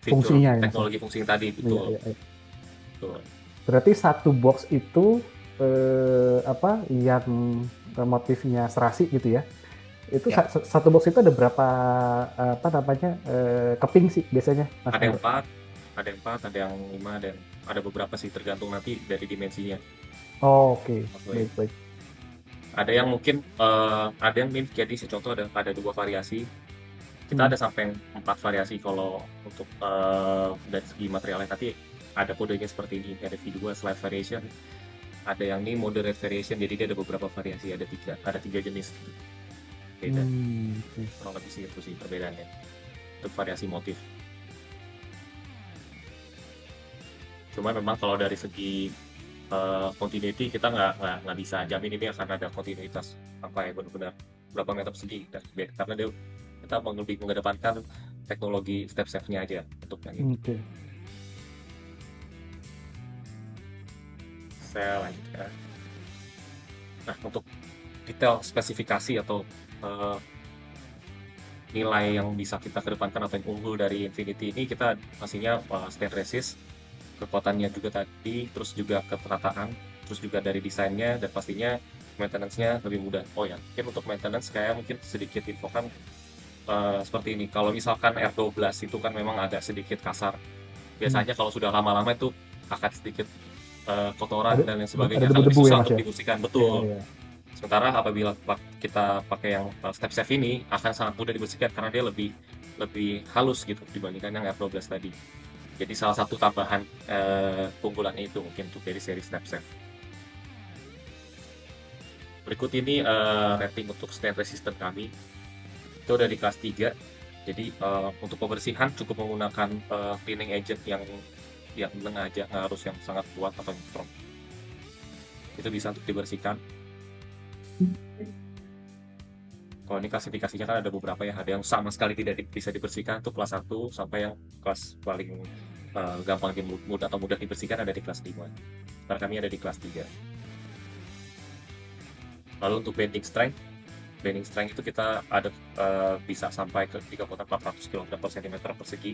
fitur Fungsinya ya, teknologi fungsi tadi, betul. Iya. Betul. Berarti satu box itu yang motifnya serasi gitu ya. Itu Ya. satu box itu ada berapa keping sih biasanya, Mas? Ada yang 4, ada yang 5, dan ada beberapa sih tergantung nanti dari dimensinya. Oh, oke. Baik. Ada yang mungkin ada yang jadi contoh ada 2 variasi. Kita ada sampai 4 variasi kalau untuk dari segi materialnya. Nanti ada kodenya seperti ini, ada V2 slide variation. Ada yang ini moderate variation, jadi dia ada beberapa variasi, ada 3 jenis gitu. Beda. Kurang lebih sih itu sih perbedaannya untuk variasi motif. Cuma memang kalau dari segi continuity kita nggak bisa jamin ini akan ada kontinuitas apa ya benar-benar berapa meter persegi, karena kita lebih mengedepankan teknologi step safe-nya aja untuk yang ini. Oke. Saya lanjut ya. Nah, untuk detail spesifikasi atau nilai yang bisa kita kedepankan atau yang unggul dari Infinity ini, kita pastinya stand resist, kekuatannya juga tadi, terus juga keterataan, terus juga dari desainnya, dan pastinya maintenance-nya lebih mudah. Oh ya, mungkin untuk maintenance kayak mungkin sedikit infokan seperti ini. Kalau misalkan R12 itu kan memang agak sedikit kasar. Biasanya kalau sudah lama-lama itu akan sedikit kotoran dan lain sebagainya, akan lebih susah untuk dibersihkan. Betul. Iya. Sementara apabila kita pakai yang step safe ini akan sangat mudah dibersihkan karena dia lebih halus gitu dibandingkan yang R12 tadi. Jadi salah satu tambahan keunggulannya itu mungkin untuk dari seri step safe. Berikut ini rating untuk stain resistant kami. Itu udah di kelas 3. Jadi untuk pembersihan cukup menggunakan cleaning agent yang yang leng aja, nggak harus yang sangat kuat atau yang strong. Itu bisa untuk dibersihkan. Kalau ini klasifikasinya kan ada beberapa ya, ada yang sama sekali tidak bisa dibersihkan, itu kelas 1, sampai yang kelas paling gampang mudah atau mudah dibersihkan ada di kelas 5. Karena kami ada di kelas 3. Lalu untuk bending strength itu kita ada bisa sampai ke 3.400 kg/cm persegi.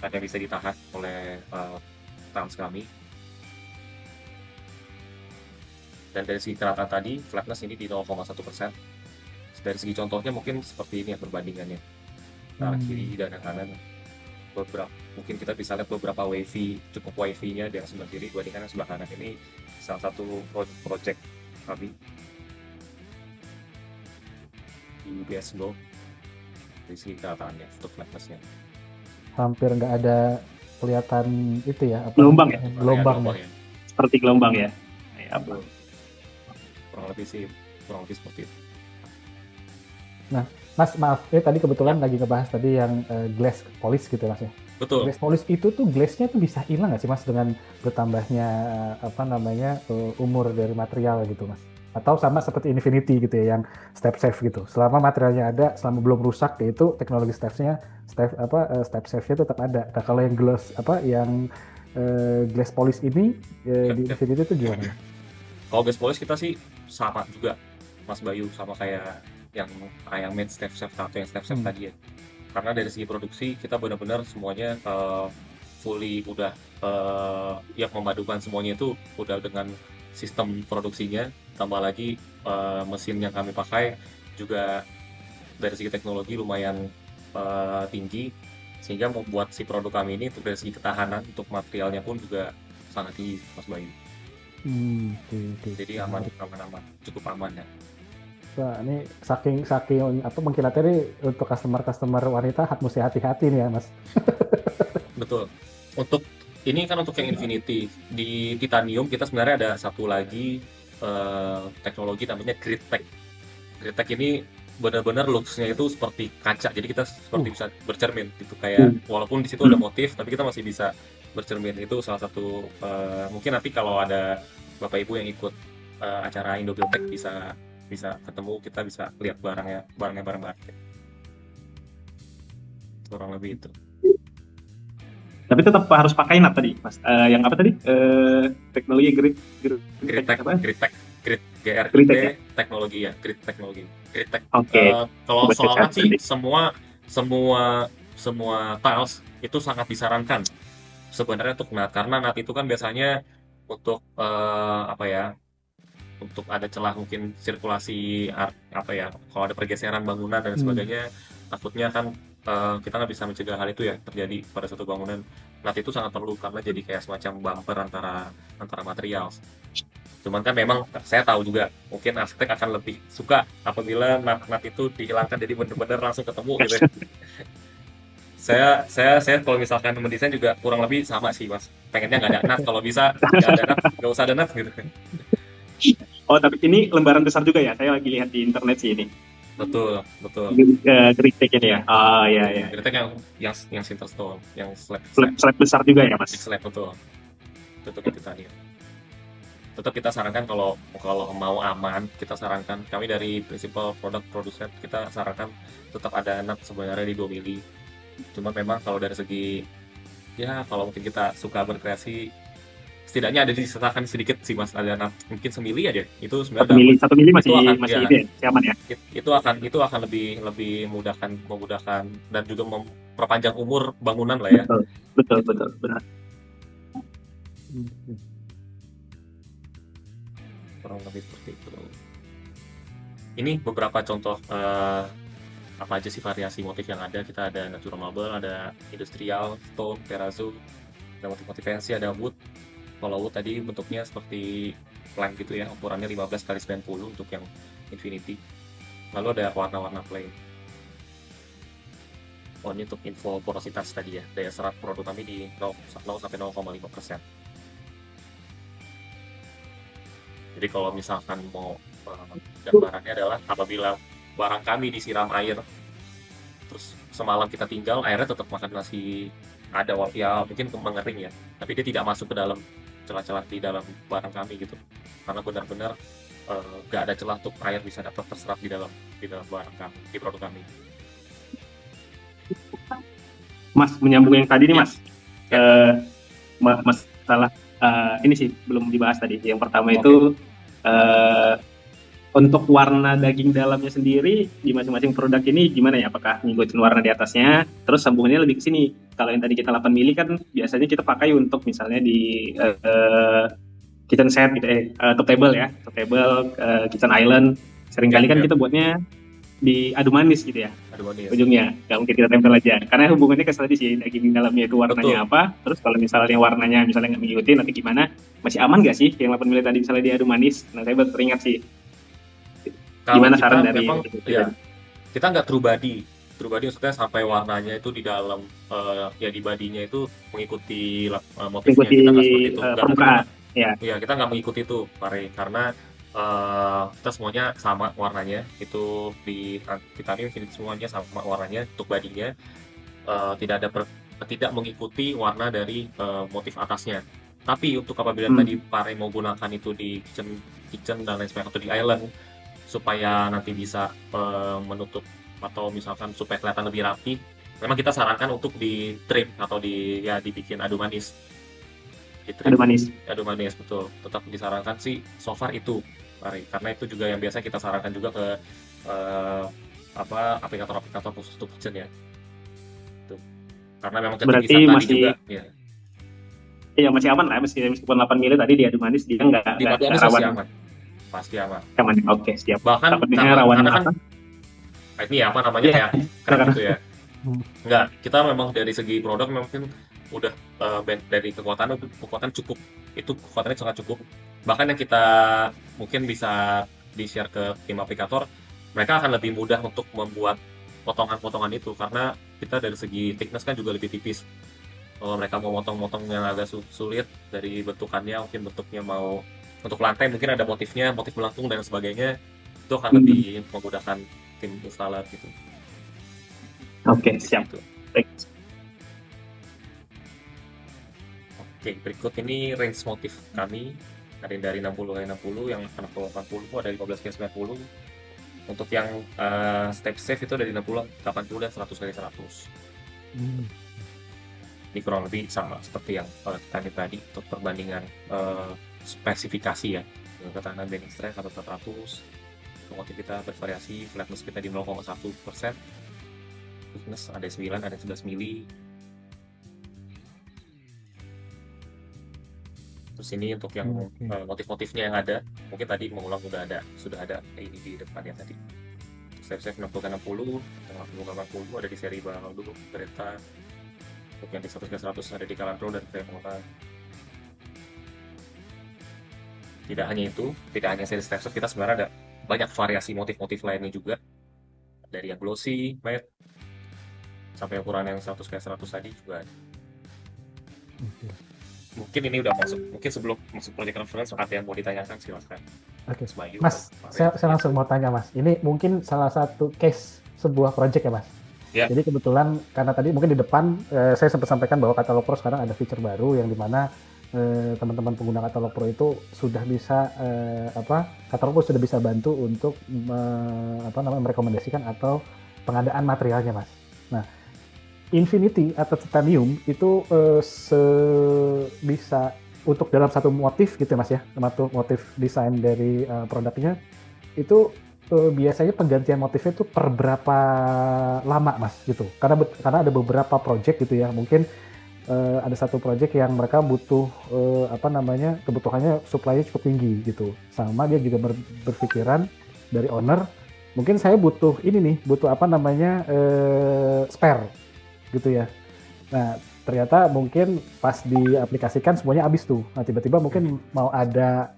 Ada bisa ditahan oleh tools kami. Dan dari segi keratan tadi, flatness ini di 0,1%. Dari segi contohnya mungkin seperti ini ya perbandingannya. Arah kiri dan kanan. Mungkin kita bisa lihat beberapa wavy, cukup wavy-nya di yang sebelah kiri dibandingkan yang sebelah kanan. Ini salah satu project kami di BS Go dari segi keratannya untuk flatness-nya. Hampir nggak ada kelihatan itu ya, apa? Gelombang ya? Gelombang Ya. Seperti gelombang ya. Apa? Kurang lebih seperti itu. Nah, Mas, maaf, tadi kebetulan lagi ngebahas tadi yang glass polish gitu Mas ya. Betul. Glass polish itu tuh glassnya tuh bisa hilang nggak sih Mas dengan bertambahnya umur dari material gitu Mas? Atau sama seperti Infinity gitu ya, yang step safe gitu. Selama materialnya ada, selama belum rusak, yaitu teknologi step safe-nya tetap ada. Nah, kalau yang glass polish ini di Infinity itu gimana? Kalau glass polish kita sih sama juga, Mas Bayu, sama kayak yang main step safe atau yang step safe tadi ya. Karena dari segi produksi kita benar-benar semuanya fully udah yang memadukan semuanya itu udah dengan sistem produksinya, tambah lagi mesin yang kami pakai juga dari segi teknologi lumayan tinggi, sehingga membuat si produk kami ini dari segi ketahanan untuk materialnya pun juga sangat tinggi, Mas Bayu. Jadi aman, cukup aman ya. Wah, ini saking mengkilatnya nih untuk customer wanita mesti hati-hati nih ya Mas. Betul. Untuk ini kan untuk yang Infinity, di titanium kita sebenarnya ada satu lagi teknologi namanya Grit Tech. Grit Tech ini benar-benar looks-nya itu seperti kaca, jadi kita seperti bisa bercermin gitu, kayak walaupun di situ ada motif tapi kita masih bisa bercermin. Itu salah satu mungkin nanti kalau ada Bapak Ibu yang ikut acara Indobuildtech bisa ketemu, kita bisa lihat barangnya bareng-bareng. Kurang lebih itu. Tapi tetap harus pakai NAT tadi, Mas. Yang apa tadi? Teknologi Grit teknologi ya, Grit teknologi. Grit Tech. Oke. Kalau soal NAT sih semua tiles itu sangat disarankan sebenarnya untuk NAT, karena NAT itu kan biasanya untuk untuk ada celah mungkin sirkulasi kalau ada pergeseran bangunan dan sebagainya, takutnya kan kita nggak bisa mencegah hal itu ya terjadi pada suatu bangunan. NAT itu sangat perlu karena jadi kayak semacam bumper antara material. Cuman kan memang saya tahu juga mungkin arsitek akan lebih suka apabila NAT itu dihilangkan, jadi benar-benar langsung ketemu gitu ya. Saya kalau misalkan mendesain juga kurang lebih sama sih Mas, pengennya nggak ada NAT, kalau bisa nggak usah ada NAT gitu. Oh, tapi ini lembaran besar juga ya, saya lagi lihat di internet sih ini. Betul. Grit Tech ini ya. Iya. Grit Tech yang Sinterstone, yang slab besar juga ya Mas. Slab betul. Itu titanium. Tetap kita sarankan kalau mau aman, kita sarankan, kami dari Principal Product Producer kita sarankan tetap ada NAT sebenarnya di 2 mili. Cuma memang kalau dari segi kalau mungkin kita suka berkreasi, setidaknya ada disertakan sedikit sih Mas, ada NAT mungkin 1 mili aja. Itu sebenarnya 1 mili masih aman ya. Itu akan lebih memudahkan dan juga memperpanjang umur bangunan lah ya. Betul benar. Kurang lebih seperti itu. Ini beberapa contoh apa aja sih variasi motif yang ada. Kita ada natural marble, ada industrial, stone, terrazzo, ada motif-motif fancy, ada wood. Kalau wood tadi bentuknya seperti plank gitu ya, ukurannya 15x90 untuk yang Infinity. Lalu ada warna-warna plain. Ini untuk info porositas tadi ya, daya serap produk kami di 0-0,5%. Jadi kalau misalkan mau gambarannya adalah apabila barang kami disiram air terus semalam kita tinggal, airnya tetap makan nasi ada ya mungkin mengering ya, tapi dia tidak masuk ke dalam celah-celah di dalam barang kami gitu, karena benar-benar nggak ada celah untuk air bisa dapat terserap di dalam barang kami, di produk kami. Mas, menyambung yang tadi nih Mas, masalah ini sih belum dibahas tadi. Yang pertama itu untuk warna daging dalamnya sendiri di masing-masing produk ini gimana ya? Apakah ngikutin warna di atasnya? Terus sambungannya lebih ke sini. Kalau yang tadi kita 8 mili kan biasanya kita pakai untuk misalnya di kitchen set gitu, top table ya, top table, kitchen island. Seringkali kan kita buatnya di adu manis gitu ya, ujungnya nggak mungkin kita tempel aja, karena hubungannya ke tadi sih daging dalamnya itu warnanya apa. Terus kalau misalnya warnanya misalnya nggak mengikuti nanti gimana, masih aman nggak sih yang 8 mili tadi misalnya di adu manis? Nah saya baru teringat sih, gimana saran dari memang, ya, kita nggak true body maksudnya sampai warnanya itu di dalam ya di badinya itu mengikuti motifnya, kita nggak seperti itu, permukaan ya. Kita nggak mengikuti itu Pare, karena kita semuanya sama warnanya, itu di Titanium Infinity semuanya sama warnanya untuk badinya, tidak mengikuti warna dari motif atasnya. Tapi untuk apabila tadi Pare mau gunakan itu di kitchen dan lain sebagainya atau di island supaya nanti bisa menutup atau misalkan supaya kelihatan lebih rapi, memang kita sarankan untuk di trim atau dibikin adu manis. Adu manis betul, tetap disarankan sih so far itu Pare, karena itu juga yang biasa kita sarankan juga ke aplikator-aplikator khusus untuk kitchen ya. Tuh. Karena memang berarti masih juga ya. Iya masih aman lah, meskipun 8 mili tadi di adu manis dia nggak rawan. Pasti aman. Oke, siap. Bahkan rawan kan ini apa namanya kayak keren gitu ya. Enggak, kita memang dari segi produk mungkin udah dari kekuatan cukup, itu kekuatannya sangat cukup. Bahkan yang kita mungkin bisa di-share ke tim aplikator, mereka akan lebih mudah untuk membuat potongan-potongan itu, karena kita dari segi thickness kan juga lebih tipis. Kalau mereka mau motong-motong yang agak sulit dari bentukannya, mungkin bentuknya mau untuk lantai mungkin ada motifnya, motif melengkung dan sebagainya, itu akan lebih menggunakan tim installer gitu. Oke, siap. Oke, berikut ini range motif kami. Ada yang dari 60x60, yang 60x80, ada 15x90. Untuk yang step safe itu dari 60x80 dan 100x100. Ini kurang lebih sama seperti yang tadi untuk perbandingan spesifikasi ya. Ketahanan bending strength 400. Motif kita bervariasi, flatness kita di 0,1%. Thickness ada 9, ada 11 mili. Terus ini untuk yang motif-motifnya yang ada, mungkin tadi mengulang sudah ada ini di depannya tadi. Step 60x60, 80x80 ada di seri bawah dulu, Beretta. Untuk yang di 100x100 ada di Calandro dan Cremona. Tidak hanya seri step set, kita sebenarnya ada banyak variasi motif-motif lainnya juga. Dari yang glossy, matte, sampai ukuran yang 100x100 tadi juga ada. Mungkin ini udah masuk, mungkin sebelum masuk project reference ada yang mau ditanyakan, silakan. Oke, Mas, saya langsung mau tanya Mas, ini mungkin salah satu case sebuah project ya Mas? Ya. Jadi kebetulan karena tadi mungkin di depan saya sempat sampaikan bahwa Katalog Pro sekarang ada feature baru yang dimana teman-teman pengguna Katalog Pro itu sudah bisa Katalog Pro sudah bisa bantu untuk merekomendasikan atau pengadaan materialnya Mas. Nah, Infinity atau Titanium itu bisa untuk dalam satu motif gitu ya Mas ya, satu motif desain dari produknya itu biasanya penggantian motifnya itu per berapa lama Mas gitu, karena ada beberapa project gitu ya, mungkin ada satu project yang mereka butuh kebutuhannya supply-nya cukup tinggi gitu, sama dia juga berpikiran dari owner, mungkin saya butuh spare gitu ya. Nah ternyata mungkin pas diaplikasikan semuanya habis tuh. Nah tiba-tiba mungkin mau ada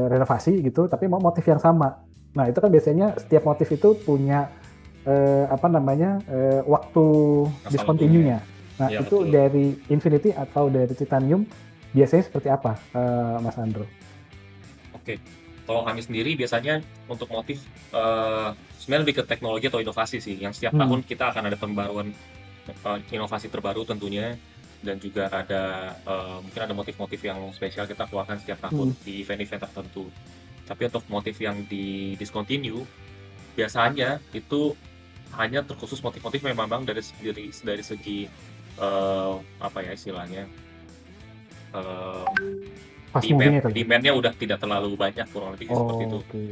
renovasi gitu, tapi mau motif yang sama. Nah itu kan biasanya setiap motif itu punya waktu discontinue-nya. Nah ya, itu betul. Dari Infinity atau dari Titanium biasanya seperti apa, Mas Andro? Oke. Kalau kami sendiri biasanya untuk motif sebenarnya lebih ke teknologi atau inovasi sih, yang setiap Hmm. tahun kita akan ada pembaruan inovasi terbaru tentunya, dan juga ada mungkin ada motif-motif yang spesial kita keluarkan setiap tahun di event-event tertentu. Tapi untuk motif yang di discontinue biasanya itu hanya terkhusus motif-motif memang dari segi apa ya istilahnya, Fast moving-nya kali. demand-nya udah tidak terlalu banyak, kurang lebih seperti itu. Oke.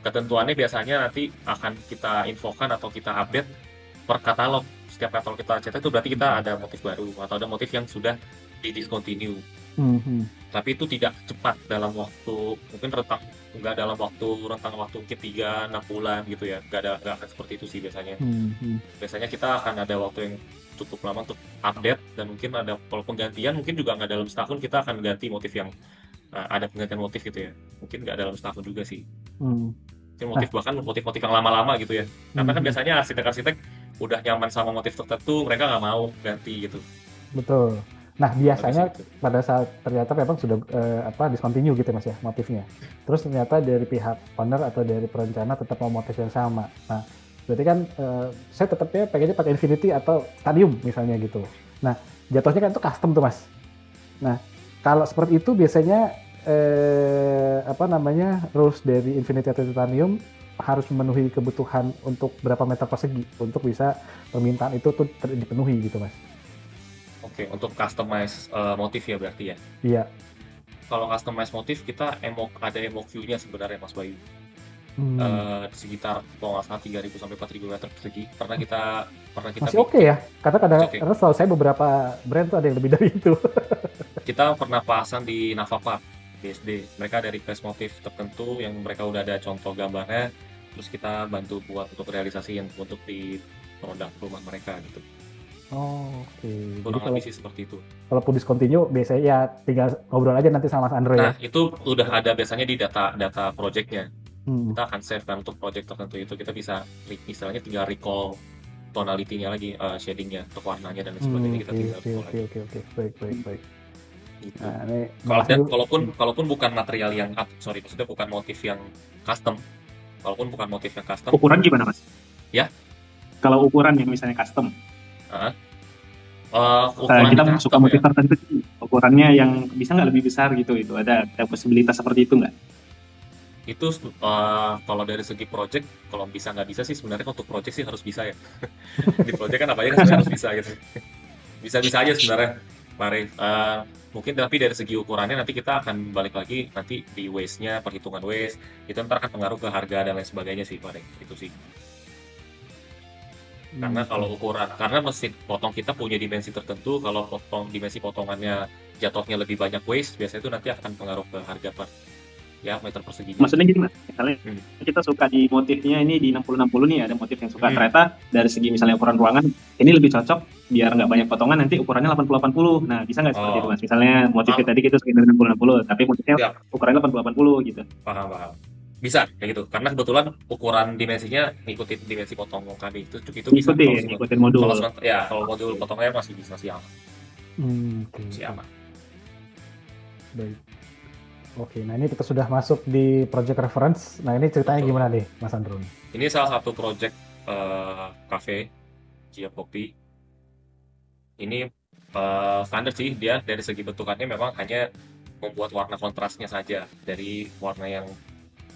Ketentuannya biasanya nanti akan kita infokan atau kita update per katalog. Setiap katalog kita cetak itu berarti kita ada motif baru atau ada motif yang sudah di discontinue. Tapi itu tidak cepat dalam waktu, mungkin nggak dalam rentang waktu mungkin 3-6 bulan gitu ya, nggak akan seperti itu sih biasanya. Biasanya kita akan ada waktu yang cukup lama untuk update, dan mungkin ada kalau penggantian mungkin juga nggak dalam setahun kita akan ganti motif yang ada penggantian motif gitu ya, mungkin nggak dalam setahun juga sih. Mungkin bahkan motif-motif yang lama-lama gitu ya, karena kan biasanya arsitek-arsitek udah nyaman sama motif tertentu, mereka nggak mau ganti gitu. Betul. Nah, biasanya pada saat ternyata memang sudah discontinue gitu Mas ya motifnya. Terus ternyata dari pihak owner atau dari perencana tetap mau motif yang sama. Nah, berarti kan saya tetapnya pengennya pakai Infinity atau Titanium misalnya gitu. Nah, jatuhnya kan itu custom tuh Mas. Nah, kalau seperti itu biasanya rules dari Infinity atau Titanium harus memenuhi kebutuhan untuk berapa meter persegi untuk bisa permintaan itu tuh dipenuhi gitu Mas. Oke, untuk customize motif ya berarti ya? Iya. Kalau customize motif kita ada MOQ-nya sebenarnya Mas Bayu. Sekitar kalau nggak salah 3.000 sampai 4.000 meter persegi. Pernah kita masih oke ya? Karena setahu saya beberapa brand tuh ada yang lebih dari itu. Kita pernah pasang di Nava Park BSD. Mereka ada request motif tertentu yang mereka udah ada contoh gambarnya, terus kita bantu buat untuk realisasi yang untuk di produk rumah mereka gitu. Oke. Kurang lebih sih seperti itu. Kalaupun discontinue biasanya ya tinggal ngobrol aja nanti sama Mas Andro ya. Nah, itu udah ada biasanya di data project-nya. Kita akan save kan untuk project tertentu itu, kita bisa istilahnya tinggal recall tonality-nya lagi, shading-nya, untuk warnanya dan sebagainya kita tinggal recall lagi. Oke. Baik. Gitu. Nah, ini kalaupun bukan material yang maksudnya bukan motif yang custom. Walaupun bukan motif yang custom. Ukuran gimana Mas? Ya. Kalau ukuran yang misalnya custom. Kita suka motif tertentu ukurannya yang bisa nggak lebih besar gitu, itu ada posibilitas seperti itu nggak? Itu kalau dari segi project, kalau nggak bisa sih sebenarnya untuk project sih harus bisa ya. Di project kan apa aja kan harus bisa gitu. Bisa-bisa aja sebenarnya, Mari. Mungkin tapi dari segi ukurannya nanti kita akan balik lagi nanti di waste-nya, perhitungan waste itu ntar akan pengaruh ke harga dan lain sebagainya sih, Mari. Itu sih. Karena kalau karena mesin potong kita punya dimensi tertentu, kalau dimensi potongannya jatuhnya lebih banyak waste, biasanya itu nanti akan pengaruh ke harga per meter persegi. Maksudnya gini Mas, misalnya kita suka di motifnya ini di 60-60 nih, ada motif yang suka ternyata dari segi misalnya ukuran ruangan ini lebih cocok biar nggak banyak potongan, nanti ukurannya 80-80. Nah, bisa nggak seperti itu Mas? Misalnya motifnya tadi kita sekitar 60-60, tapi motifnya ukurannya 80-80 gitu. Paham. Bisa kayak gitu, karena kebetulan ukuran dimensinya ngikutin dimensi potong kami itu bisa. Ngikutin modul. Kalau modul potongnya masih bisa sih aman. Siapa? Baik. Oke, nah ini kita sudah masuk di project reference. Nah ini ceritanya gimana nih, Mas Andron? Ini salah satu project cafe Gia Kopi. Ini standar sih, dia dari segi bentukannya memang hanya membuat warna kontrasnya saja, dari warna yang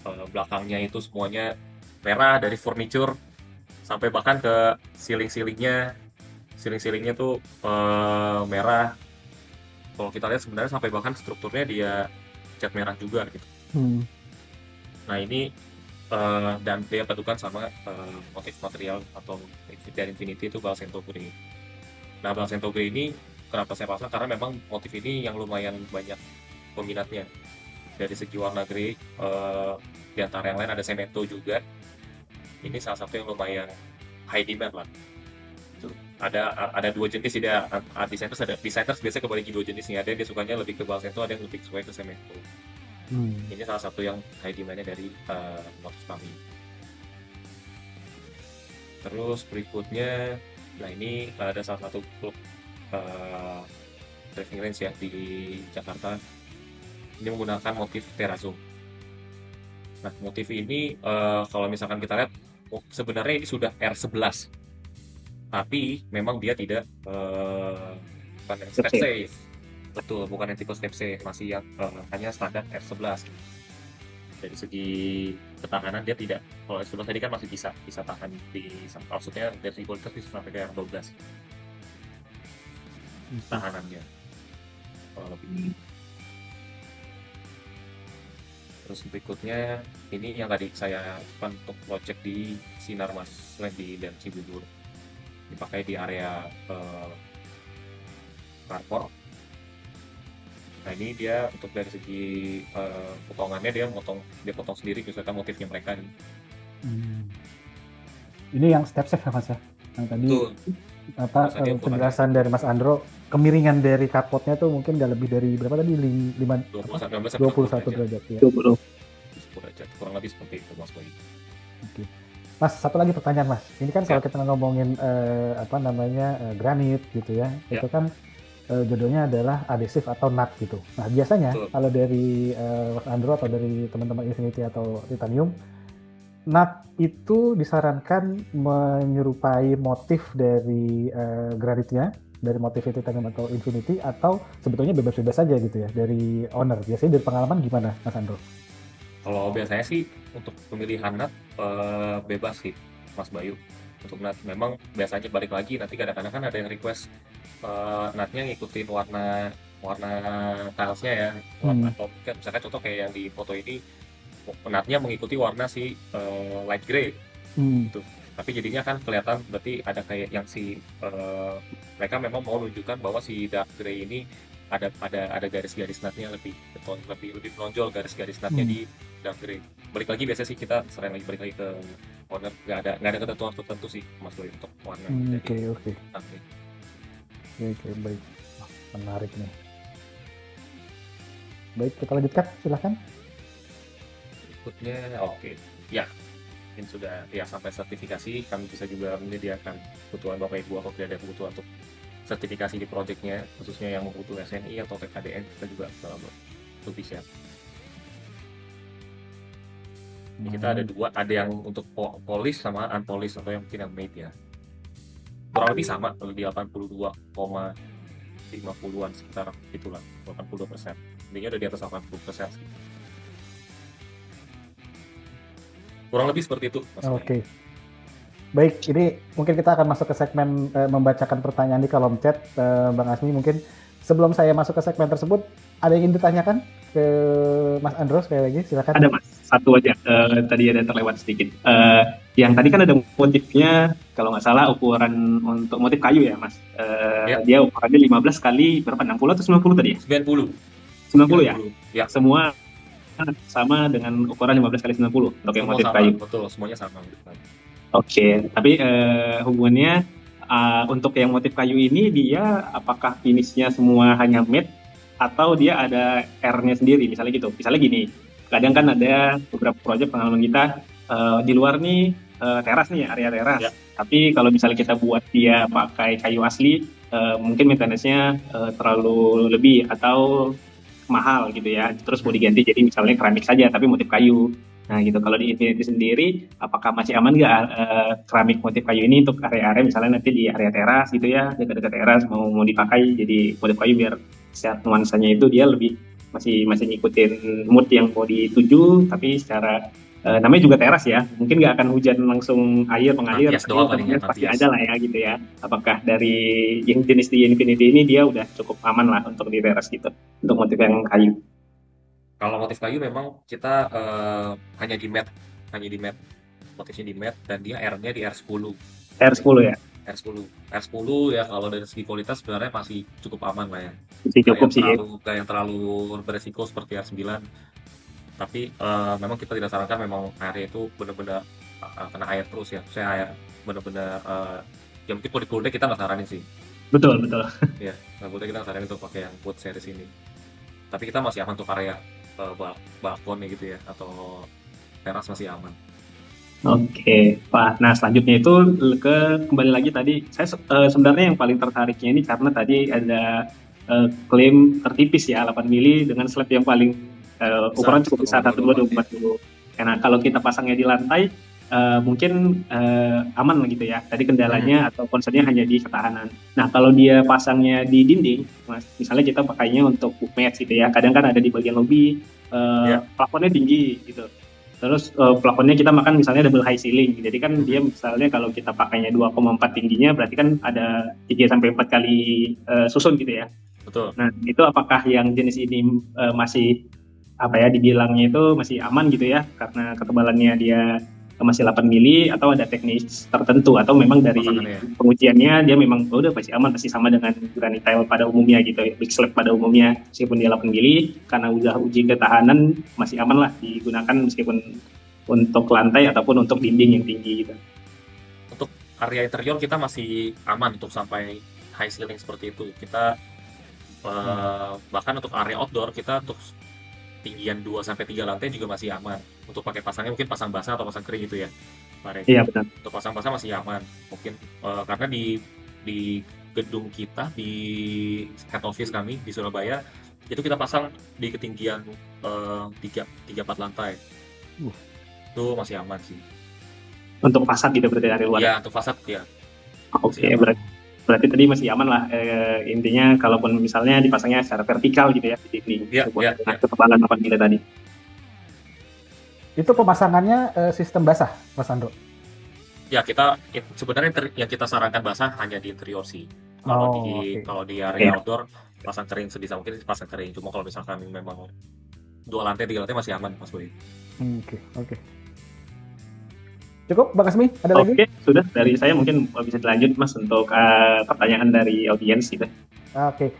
belakangnya itu semuanya merah, dari furniture sampai bahkan ke ceiling-ceilingnya tuh merah. Kalau kita lihat sebenarnya sampai bahkan strukturnya dia cat merah juga gitu. Nah ini dan dia padukan sama motif material atau dari Infinity itu Balsento Grey. Nah Balsento Grey ini kenapa saya pasang, karena memang motif ini yang lumayan banyak peminatnya. Dari segi warna grey, di antara yang lain ada Cemento juga. Ini salah satu yang lumayan high demand lah. Ada dua jenis sih, designers biasanya kebagi dua jenis nih. Ada yang dia sukanya lebih ke Balsento, ada yang lebih suka ke Cemento. Ini salah satu yang high demand-nya dari motif kami. Terus berikutnya, nah ini ada salah satu klub driving range ya di Jakarta. Ini menggunakan motif terrazzo. Nah, motif ini kalau misalkan kita lihat sebenarnya ini sudah R11, tapi memang dia tidak bukan yang step safe. Betul, bukan yang tipe step safe, masih yang hanya standar R11. Dari segi ketahanan dia tidak, kalau R11 tadi kan masih bisa tahan di, maksudnya dari segi kualitas bisa sampai ke R12 tahanannya kalau lebih. Terus berikutnya ini yang tadi saya untuk project di Sinarmas Land di Dan Cibubur, dipakai di area carport. Nah ini dia untuk dari segi potongannya dia potong sendiri misalkan motifnya mereka nih. Ini yang step safe ya Mas ya? Yang tadi Betul. penjelasan dari Mas Andro, kemiringan dari carportnya tuh mungkin nggak lebih dari berapa tadi? 21 derajat ya. 20. Derajat, kurang lebih seperti itu Mas Boy. Oke. Mas, satu lagi pertanyaan Mas. Ini kan kalau kita ngomongin granit gitu ya, itu kan judulnya adalah adhesif atau nut gitu. Nah biasanya kalau dari Mas Andro atau dari teman-teman Infinity atau Titanium, nut itu disarankan menyerupai motif dari granitnya, dari motif Titanium atau Infinity, atau sebetulnya bebas-bebas saja gitu ya dari owner. Biasanya dari pengalaman gimana Mas Andro? Kalau biasanya sih untuk pemilihan nut bebas sih Mas Bayu. Untuk nut memang biasanya balik lagi nanti kadang-kadang kan ada yang request nutnya ngikutin warna tilesnya ya, atau misalkan contoh kayak yang di foto ini nutnya mengikuti warna si light gray gitu. Tapi jadinya kan kelihatan berarti ada kayak yang si mereka memang mau menunjukkan bahwa si dark gray ini ada garis-garis nutnya lebih menonjol garis-garis nutnya di dark gray. Balik lagi biasanya sih kita sering lagi balik lagi ke owner, nggak ada ketentuan tertentu sih Mas Boy untuk warna. Oke, baik. Menarik nih. Baik, kita lanjutkan, silahkan. Berikutnya, ya, ini sudah ya sampai sertifikasi. Kami bisa juga menyediakan kebutuhan Bapak Ibu apabila ada kebutuhan untuk sertifikasi di proyeknya, khususnya yang membutuhkan SNI atau TKDN, kita juga lebih siap. Ini kita ada dua, ada yang untuk polish sama unpolish atau yang mungkin yang made ya. Kurang lebih sama, di 82,50-an sekitar itulah, 82%. Intinya udah di atas 80% sih. Kurang lebih seperti itu. Oke. Baik, ini mungkin kita akan masuk ke segmen membacakan pertanyaan di kolom chat. Bang Asmi, mungkin sebelum saya masuk ke segmen tersebut, ada yang ingin ditanyakan ke Mas Andro sekali lagi, silakan. Ada Mas, satu aja. Tadi ada terlewat sedikit. Yang tadi kan ada motifnya, kalau nggak salah ukuran untuk motif kayu ya Mas. Dia ukurannya 15 kali berapa? 60 atau 90 tadi ya? 90 ya? Ya. Semua sama dengan ukuran 15 kali 90 untuk yang motif kayu. Betul, semuanya sama. Oke, tapi hubungannya untuk yang motif kayu ini dia apakah finishnya semua hanya matte atau dia ada R-nya sendiri, misalnya gitu. Misalnya gini, kadang kan ada beberapa proyek pengalaman kita di luar nih teras nih, area teras. Ya. Tapi kalau misalnya kita buat dia pakai kayu asli, mungkin maintenance-nya terlalu lebih atau mahal gitu ya. Terus mau diganti jadi misalnya keramik saja tapi motif kayu. Nah gitu, kalau di Infinity sendiri apakah masih aman nggak keramik motif kayu ini untuk area-area misalnya nanti di area teras gitu ya, dekat-dekat teras mau dipakai jadi motif kayu biar secara nuansanya itu dia lebih masih ngikutin mood yang mau dituju, tapi secara namanya juga teras ya, mungkin nggak akan hujan langsung air mengalir, pasti ada lah ya gitu ya. Apakah dari yang jenis di Infinity ini dia udah cukup aman lah untuk di teras gitu untuk motif yang kayu? Kalau motif kayu memang kita hanya di matte, motifnya di matte dan dia R-nya di R10. R10 ya? R10 ya, kalau dari segi kualitas sebenarnya masih cukup aman lah ya. Masih cukup sih. Nggak yang terlalu beresiko seperti R9. Tapi memang kita tidak sarankan memang air itu benar-benar kena air terus ya. Saya air benar-benar ya mungkin pulih-pulih kita nggak saranin sih. Betul. Ya, nggak boleh kita saranin untuk pakai yang wood series ini. Tapi kita masih aman untuk area balkon gitu ya, atau teras masih aman. Oke, Pak. Nah selanjutnya itu kembali lagi tadi saya sebenarnya yang paling tertariknya ini karena tadi ada klaim tertipis ya 8 mili dengan slab yang paling ukuran cukup besar 1,240. Karena kalau kita pasangnya di lantai, mungkin aman gitu ya. Tadi kendalanya atau concernnya hanya di ketahanan. Nah, kalau dia pasangnya di dinding, Mas, misalnya kita pakainya untuk bookmatch gitu ya. Kadang kan ada di bagian lobby, plafonnya tinggi gitu. Terus plafonnya kita makan misalnya double high ceiling. Jadi kan dia misalnya kalau kita pakainya 2,4 tingginya, berarti kan ada 3-4 kali susun gitu ya. Betul. Nah, itu apakah yang jenis ini masih dibilangnya itu masih aman gitu ya, karena ketebalannya dia masih 8 mili, atau ada teknis tertentu, atau memang dari pengujiannya dia memang udah pasti aman, pasti sama dengan granite tile pada umumnya gitu, big slab pada umumnya, meskipun dia 8 mili, karena udah uji ketahanan masih aman lah digunakan meskipun untuk lantai ataupun untuk dinding yang tinggi gitu. Untuk area interior kita masih aman untuk sampai high ceiling seperti itu. Kita bahkan untuk area outdoor kita untuk tinggian 2-3 lantai juga masih aman. Untuk pakai pasangnya mungkin pasang basah atau pasang kering gitu ya, Pak Rek. Iya, benar. Untuk pasang basah masih aman. Mungkin karena di gedung kita, di head office kami di Surabaya, itu kita pasang di ketinggian 3-4 lantai. Itu masih aman sih. Untuk fasad gitu berarti dari luar? Iya, untuk fasad ya. Oke, berarti tadi masih aman lah, intinya kalaupun misalnya dipasangnya secara vertikal gitu ya di dinding, ketebalan 8 mili tadi. Itu pemasangannya sistem basah, Mas Andro? Ya, kita sebenarnya yang kita sarankan basah hanya di interior sih. Kalau di area outdoor pasang kering sebisa mungkin pasang kering. Cuma kalau misalkan memang 2 lantai 3 lantai masih aman, Mas Boy. Oke. Cukup, Bang Kasmi? Ada lagi? Oke, sudah dari saya, mungkin bisa dilanjut Mas untuk pertanyaan dari audiens gitu. Oke,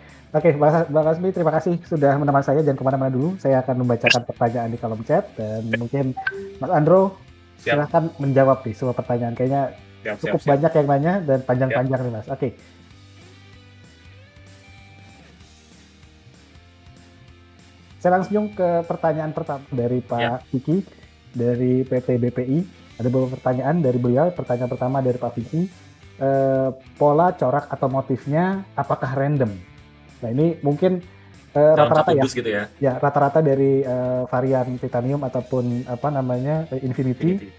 Bang Kasmi, terima kasih sudah menemani saya. Jangan kemana-mana dulu. Saya akan membacakan pertanyaan di kolom chat, dan mungkin Mas Andro silahkan menjawab nih semua pertanyaan. Kayaknya cukup banyak yang nanya dan panjang-panjang nih, Mas. Oke. Saya langsung ke pertanyaan pertama dari Pak Vicky dari PT BPI. Ada beberapa pertanyaan dari beliau. Pertanyaan pertama dari Pak Vicky, pola corak atau motifnya apakah random? Nah, ini mungkin rata-rata ya, gitu ya. Ya, rata-rata dari varian titanium ataupun Infinity.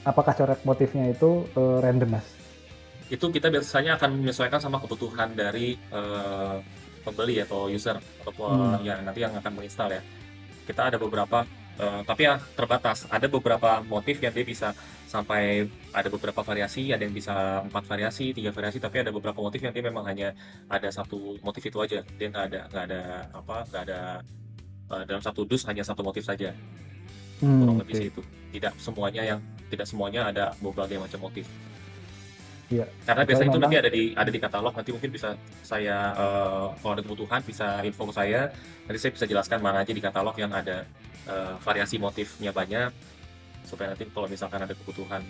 Apakah corak motifnya itu random, Mas? Itu kita biasanya akan menyesuaikan sama kebutuhan dari pembeli atau user ataupun nanti yang akan menginstal ya. Kita ada beberapa tapi ya terbatas. Ada beberapa motif yang dia bisa sampai ada beberapa variasi, ada yang bisa 4 variasi, 3 variasi, tapi ada beberapa motif yang dia memang hanya ada satu motif itu aja. Dia nggak ada dalam satu dus hanya satu motif saja. Kurang lebih itu. Tidak semuanya ada berbagai macam motif. Iya. Karena biasanya itu nanti ada di katalog, nanti mungkin bisa saya kalau ada kebutuhan bisa info ke saya, nanti saya bisa jelaskan mana aja di katalog yang ada variasi motifnya banyak, supaya nanti kalau misalkan ada kebutuhan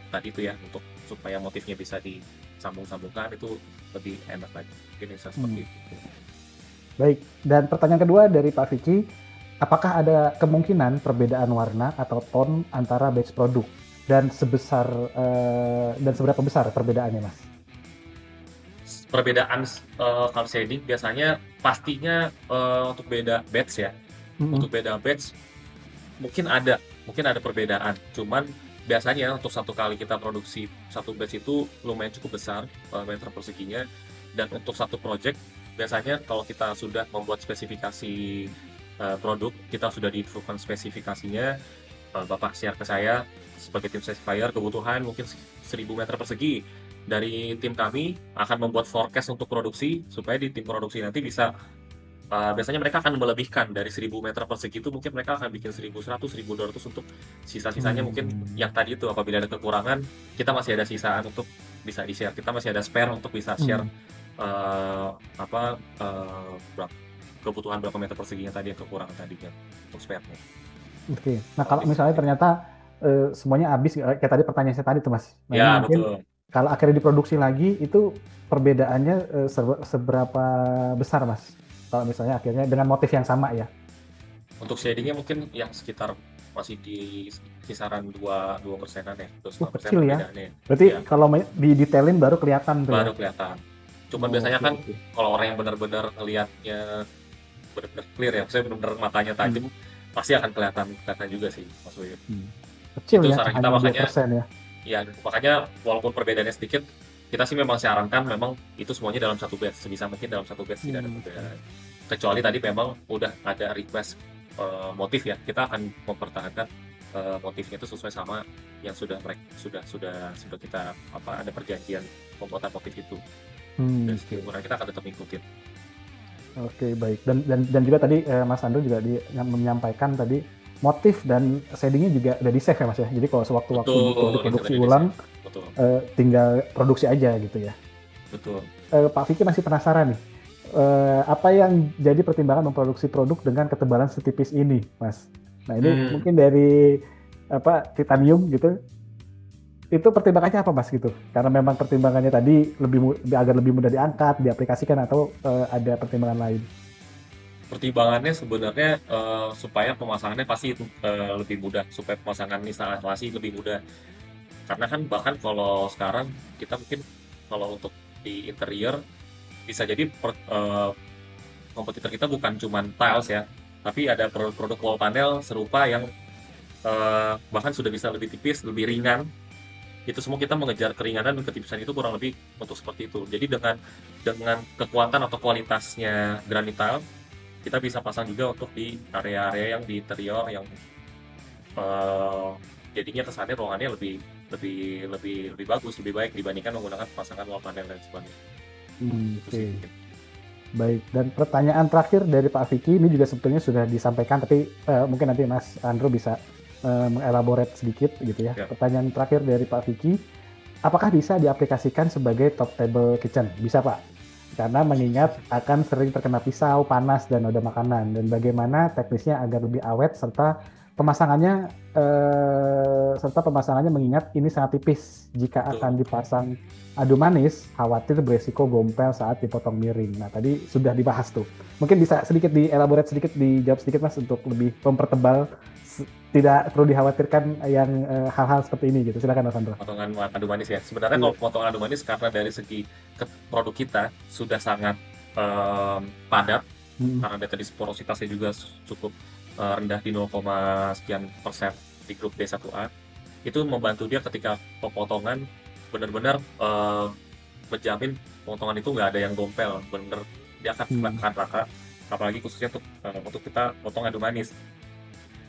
tadi itu ya, untuk supaya motifnya bisa disambung-sambungkan, itu lebih enak lagi. Mungkin bisa seperti itu. Baik, dan pertanyaan kedua dari Pak Vicky, apakah ada kemungkinan perbedaan warna atau tone antara batch produk dan seberapa besar perbedaannya, Mas? Perbedaan color shading biasanya pastinya untuk beda batch ya. Untuk beda batch mungkin ada perbedaan. Cuman biasanya untuk satu kali kita produksi satu batch itu lumayan cukup besar meter perseginya, dan untuk satu project biasanya kalau kita sudah membuat spesifikasi produk, kita sudah diinfokan spesifikasinya, Bapak share ke saya sebagai tim specifier kebutuhan mungkin 1000 meter persegi. Dari tim kami akan membuat forecast untuk produksi, supaya di tim produksi nanti bisa biasanya mereka akan melebihkan dari 1000 meter persegi itu, mungkin mereka akan bikin 1100, 1200 untuk sisa-sisanya. Mungkin yang tadi itu apabila ada kekurangan, kita masih ada sisaan untuk bisa di-share, kita masih ada spare untuk bisa share kebutuhan berapa meter perseginya tadi yang kekurangan tadinya untuk spare-nya. Oke. Nah, kalau misalnya ternyata semuanya habis, kayak tadi pertanyaan saya tadi tuh, Mas. Nah, ya, mungkin betul. Kalau akhirnya diproduksi lagi, itu perbedaannya seberapa besar, Mas? Kalau misalnya akhirnya dengan motif yang sama ya? Untuk shadingnya mungkin yang sekitar masih di kisaran 2%-an ya. Kecil ya? Berarti ya, kalau didetailin baru kelihatan tuh. Baru kelihatan. Cuman biasanya kan kalau orang yang benar-benar ngelihatnya benar-benar clear ya, maksudnya benar-benar matanya tajam, pasti akan kelihatan juga sih Mas Uyut. Kecil Itu ya, saran kita hanya makanya 2% ya. ya makanya walaupun perbedaannya sedikit, kita sih memang sarankan memang itu semuanya dalam satu batch, sebisa mungkin dalam satu batch tidak ada perbedaan. Kecuali tadi memang udah ada request motif ya, kita akan mempertahankan motifnya itu sesuai sama yang sudah kita ada perjanjian pembuatan motif itu. Dan kemudian kita akan tetap ngikutin. Oke, baik. Dan juga tadi Mas Andrew juga menyampaikan tadi motif dan shadingnya juga udah di save ya Mas ya. Jadi kalau sewaktu-waktu butuh diproduksi ulang, tinggal produksi aja gitu ya. Betul. Pak Vicky masih penasaran nih, apa yang jadi pertimbangan memproduksi produk dengan ketebalan setipis ini, Mas? Nah ini mungkin dari titanium gitu. Itu pertimbangannya apa Mas gitu? Karena memang pertimbangannya tadi agar lebih mudah diangkat, diaplikasikan, atau ada pertimbangan lain? Pertimbangannya sebenarnya supaya pemasangannya pasti lebih mudah, supaya pemasangan instalasi lebih mudah. Karena kan bahkan kalau sekarang kita mungkin kalau untuk di interior bisa jadi kompetitor kita bukan cuma tiles ya, tapi ada produk wall panel serupa yang bahkan sudah bisa lebih tipis, lebih ringan. Itu semua kita mengejar keringanan dan ketipisan itu kurang lebih untuk seperti itu. Jadi dengan kekuatan atau kualitasnya granit tile, kita bisa pasang juga untuk di area-area yang di interior yang jadinya kesannya ruangannya lebih bagus, lebih baik dibandingkan menggunakan pasangan wall panel dan sebagainya. Oke. Baik, dan pertanyaan terakhir dari Pak Vicky ini juga sebetulnya sudah disampaikan, tapi mungkin nanti Mas Andrew bisa mengelaborate sedikit gitu ya. Pertanyaan terakhir dari Pak Vicky, apakah bisa diaplikasikan sebagai top table kitchen? Bisa Pak, karena mengingat akan sering terkena pisau, panas, dan noda makanan, dan bagaimana teknisnya agar lebih awet serta pemasangannya mengingat ini sangat tipis. Jika akan dipasang adu manis, khawatir beresiko gompel saat dipotong miring. Nah tadi sudah dibahas tuh, mungkin bisa sedikit dielaborate sedikit, dijawab sedikit Mas untuk lebih mempertebal, tidak perlu dikhawatirkan yang hal-hal seperti ini gitu. Silakan Mas Andro. Potongan adu manis ya. Sebenarnya kalau potongan adu manis karena dari segi produk kita sudah sangat padat, karena dari porositasnya juga cukup rendah di 0, sekian persen di grup B1A, itu membantu dia ketika pemotongan benar-benar menjamin potongan itu nggak ada yang gompel, benar dia akan rata, apalagi khususnya untuk kita potong adu manis.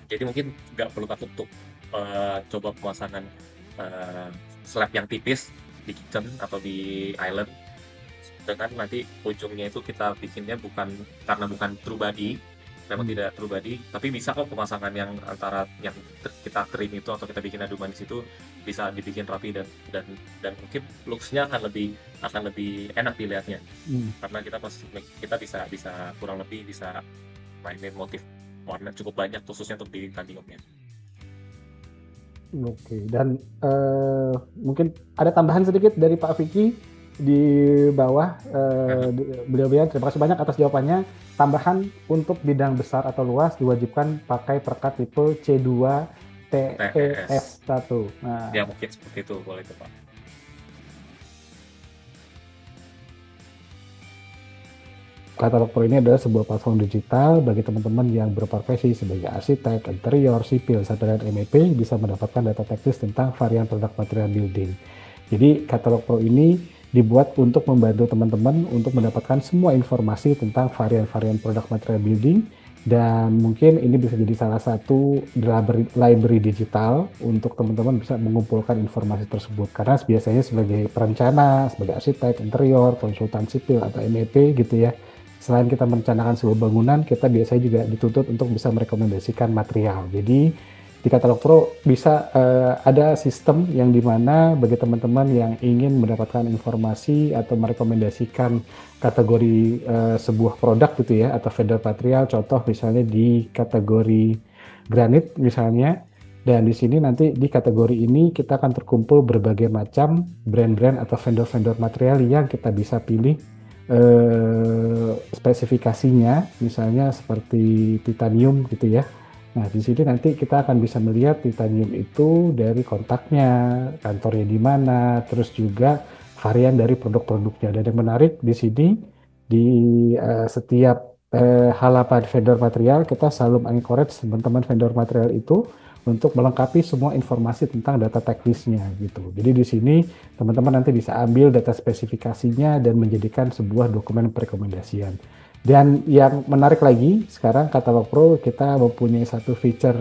Jadi mungkin nggak perlu takut untuk coba pemasangan slab yang tipis di kitchen atau di island, dengan nanti ujungnya itu kita bikinnya bukan true body, memang tidak true body, tapi bisa kok pemasangan yang antara yang kita trim itu atau kita bikin adu manis itu bisa dibikin rapi dan mungkin looks-nya akan lebih enak dilihatnya. Karena kita bisa kurang lebih bisa mainin motif warna cukup banyak khususnya untuk di titaniumnya. Oke, dan mungkin ada tambahan sedikit dari Pak Vicky di bawah. Beliau terima kasih banyak atas jawabannya. Tambahan untuk bidang besar atau luas diwajibkan pakai perekat tipe C2 TES1. Nah, ya mungkin seperti itu, boleh itu Pak. Katalog Pro ini adalah sebuah platform digital bagi teman-teman yang berprofesi sebagai arsitek, interior, sipil, sampai dengan MEP bisa mendapatkan data teknis tentang varian produk material building. Jadi Katalog Pro ini dibuat untuk membantu teman-teman untuk mendapatkan semua informasi tentang varian-varian produk material building, dan mungkin ini bisa jadi salah satu library digital untuk teman-teman bisa mengumpulkan informasi tersebut. Karena biasanya sebagai perencana, sebagai arsitek, interior, konsultan sipil atau MEP gitu ya, selain kita merencanakan sebuah bangunan, kita biasanya juga dituntut untuk bisa merekomendasikan material. Jadi di Katalog Pro bisa ada sistem yang dimana bagi teman-teman yang ingin mendapatkan informasi atau merekomendasikan kategori sebuah produk gitu ya, atau vendor material, contoh misalnya di kategori granit misalnya, dan di sini nanti di kategori ini kita akan terkumpul berbagai macam brand-brand atau vendor-vendor material yang kita bisa pilih spesifikasinya, misalnya seperti titanium gitu ya. Nah, di sini nanti kita akan bisa melihat titanium itu dari kontaknya, kantornya di mana, terus juga varian dari produk-produknya. Dan yang menarik di sini, di setiap halaman vendor material, kita selalu encourage teman-teman vendor material itu untuk melengkapi semua informasi tentang data teknisnya gitu. Jadi di sini teman-teman nanti bisa ambil data spesifikasinya dan menjadikan sebuah dokumen perekomendasian. Dan yang menarik lagi, sekarang Katalog Pro kita mempunyai satu feature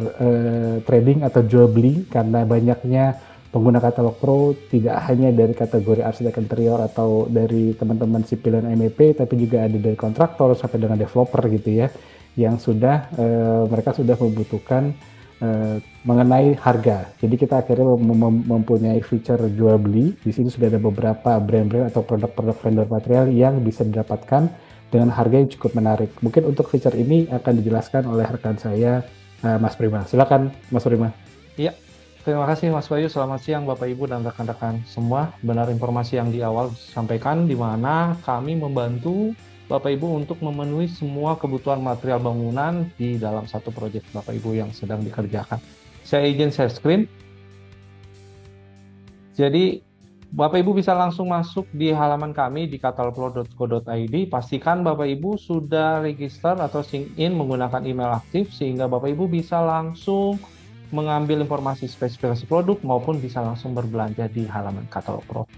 trading atau jual beli, karena banyaknya pengguna Katalog Pro tidak hanya dari kategori arsitek interior atau dari teman-teman sipil dan MEP, tapi juga ada dari kontraktor sampai dengan developer gitu ya, yang sudah mereka sudah membutuhkan mengenai harga. Jadi kita akhirnya mempunyai feature jual beli. Di sini sudah ada beberapa brand-brand atau produk-produk vendor material yang bisa didapatkan dengan harga yang cukup menarik. Mungkin untuk feature ini akan dijelaskan oleh rekan saya, Mas Prima. Silakan, Mas Prima. Iya, terima kasih Mas Bayu. Selamat siang Bapak Ibu dan rekan-rekan semua. Benar informasi yang di awal disampaikan, di mana kami membantu Bapak Ibu untuk memenuhi semua kebutuhan material bangunan di dalam satu proyek Bapak Ibu yang sedang dikerjakan. Saya izin share screen. Jadi Bapak Ibu bisa langsung masuk di halaman kami di katalogpro.co.id. Pastikan Bapak Ibu sudah register atau sign in menggunakan email aktif, sehingga Bapak Ibu bisa langsung mengambil informasi spesifikasi produk maupun bisa langsung berbelanja di halaman Katalog Pro.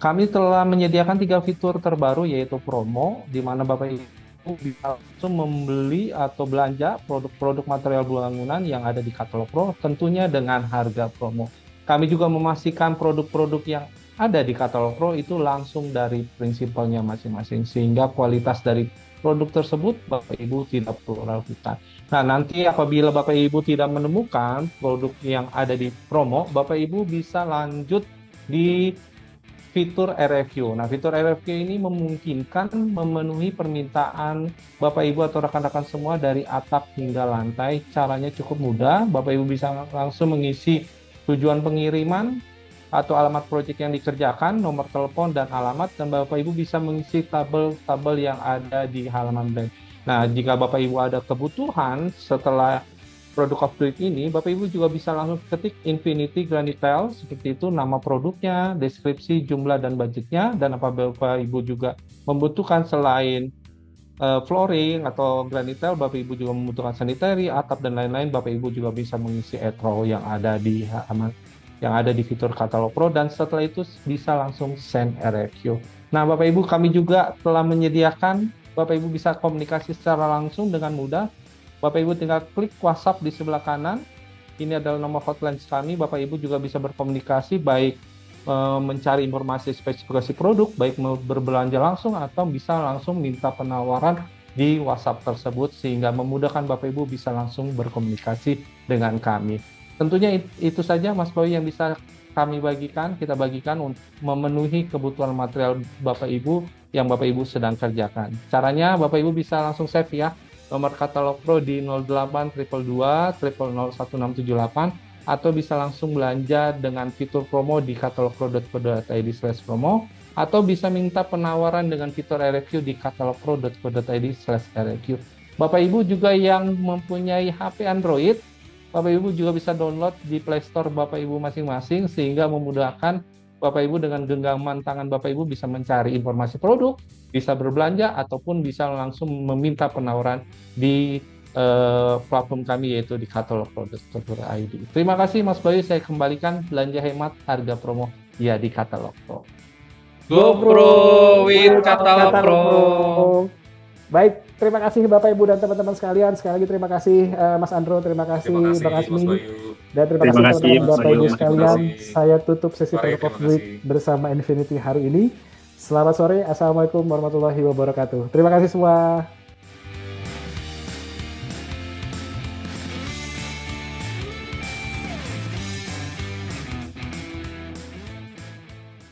Kami telah menyediakan 3 fitur terbaru, yaitu promo, di mana Bapak Ibu bisa langsung membeli atau belanja produk-produk material bangunan yang ada di Katalog Pro, tentunya dengan harga promo. Kami juga memastikan produk-produk yang ada di Katalog Pro itu langsung dari prinsipalnya masing-masing, sehingga kualitas dari produk tersebut Bapak Ibu tidak perlu ragukan. Nah, nanti apabila Bapak Ibu tidak menemukan produk yang ada di promo, Bapak Ibu bisa lanjut di fitur RFQ. Nah, fitur RFQ ini memungkinkan memenuhi permintaan Bapak Ibu atau rekan-rekan semua dari atap hingga lantai. Caranya cukup mudah. Bapak Ibu bisa langsung mengisi tujuan pengiriman atau alamat proyek yang dikerjakan, nomor telepon dan alamat, dan Bapak Ibu bisa mengisi tabel-tabel yang ada di halaman brand. Nah, jika Bapak Ibu ada kebutuhan setelah produk of the week ini, Bapak Ibu juga bisa langsung ketik Infinity Granite, seperti itu, nama produknya, deskripsi, jumlah, dan budgetnya. Dan apabila Bapak Ibu juga membutuhkan selain flooring atau granite, Bapak Ibu juga membutuhkan sanitary, atap, dan lain-lain, Bapak Ibu juga bisa mengisi row yang ada di halaman, yang ada di fitur Katalog Pro, dan setelah itu bisa langsung send RFQ. Nah, Bapak Ibu, kami juga telah menyediakan, Bapak Ibu bisa komunikasi secara langsung dengan mudah. Bapak Ibu tinggal klik WhatsApp di sebelah kanan. Ini adalah nomor hotline kami. Bapak Ibu juga bisa berkomunikasi, baik mencari informasi spesifikasi produk, baik berbelanja langsung atau bisa langsung minta penawaran di WhatsApp tersebut, sehingga memudahkan Bapak Ibu bisa langsung berkomunikasi dengan kami. Tentunya itu saja Mas Boy yang bisa kami bagikan, kita bagikan untuk memenuhi kebutuhan material Bapak Ibu yang Bapak Ibu sedang kerjakan. Caranya Bapak Ibu bisa langsung save ya, nomor Katalog Pro di 0822201678, atau bisa langsung belanja dengan fitur promo di katalogpro.co.id/promo, atau bisa minta penawaran dengan fitur RFQ di katalogpro.co.id/RFQ. Bapak Ibu juga yang mempunyai HP Android, Bapak Ibu juga bisa download di Play Store Bapak Ibu masing-masing, sehingga memudahkan Bapak Ibu dengan genggaman tangan Bapak Ibu bisa mencari informasi produk, bisa berbelanja, ataupun bisa langsung meminta penawaran di platform kami, yaitu di katalog.co.id. Terima kasih Mas Bayu, saya kembalikan. Belanja hemat, harga promo ya di Katalog Pro. Go Pro with Katalog Pro. Baik, terima kasih Bapak Ibu dan teman-teman sekalian. Sekali lagi terima kasih Mas Andro, terima kasih Bang Asmi, dan terima kasih teman-teman Bapak Ibu sekalian. Saya tutup sesi Talk of the Week bersama Infinity hari ini. Selamat sore, Assalamualaikum warahmatullahi wabarakatuh. Terima kasih semua.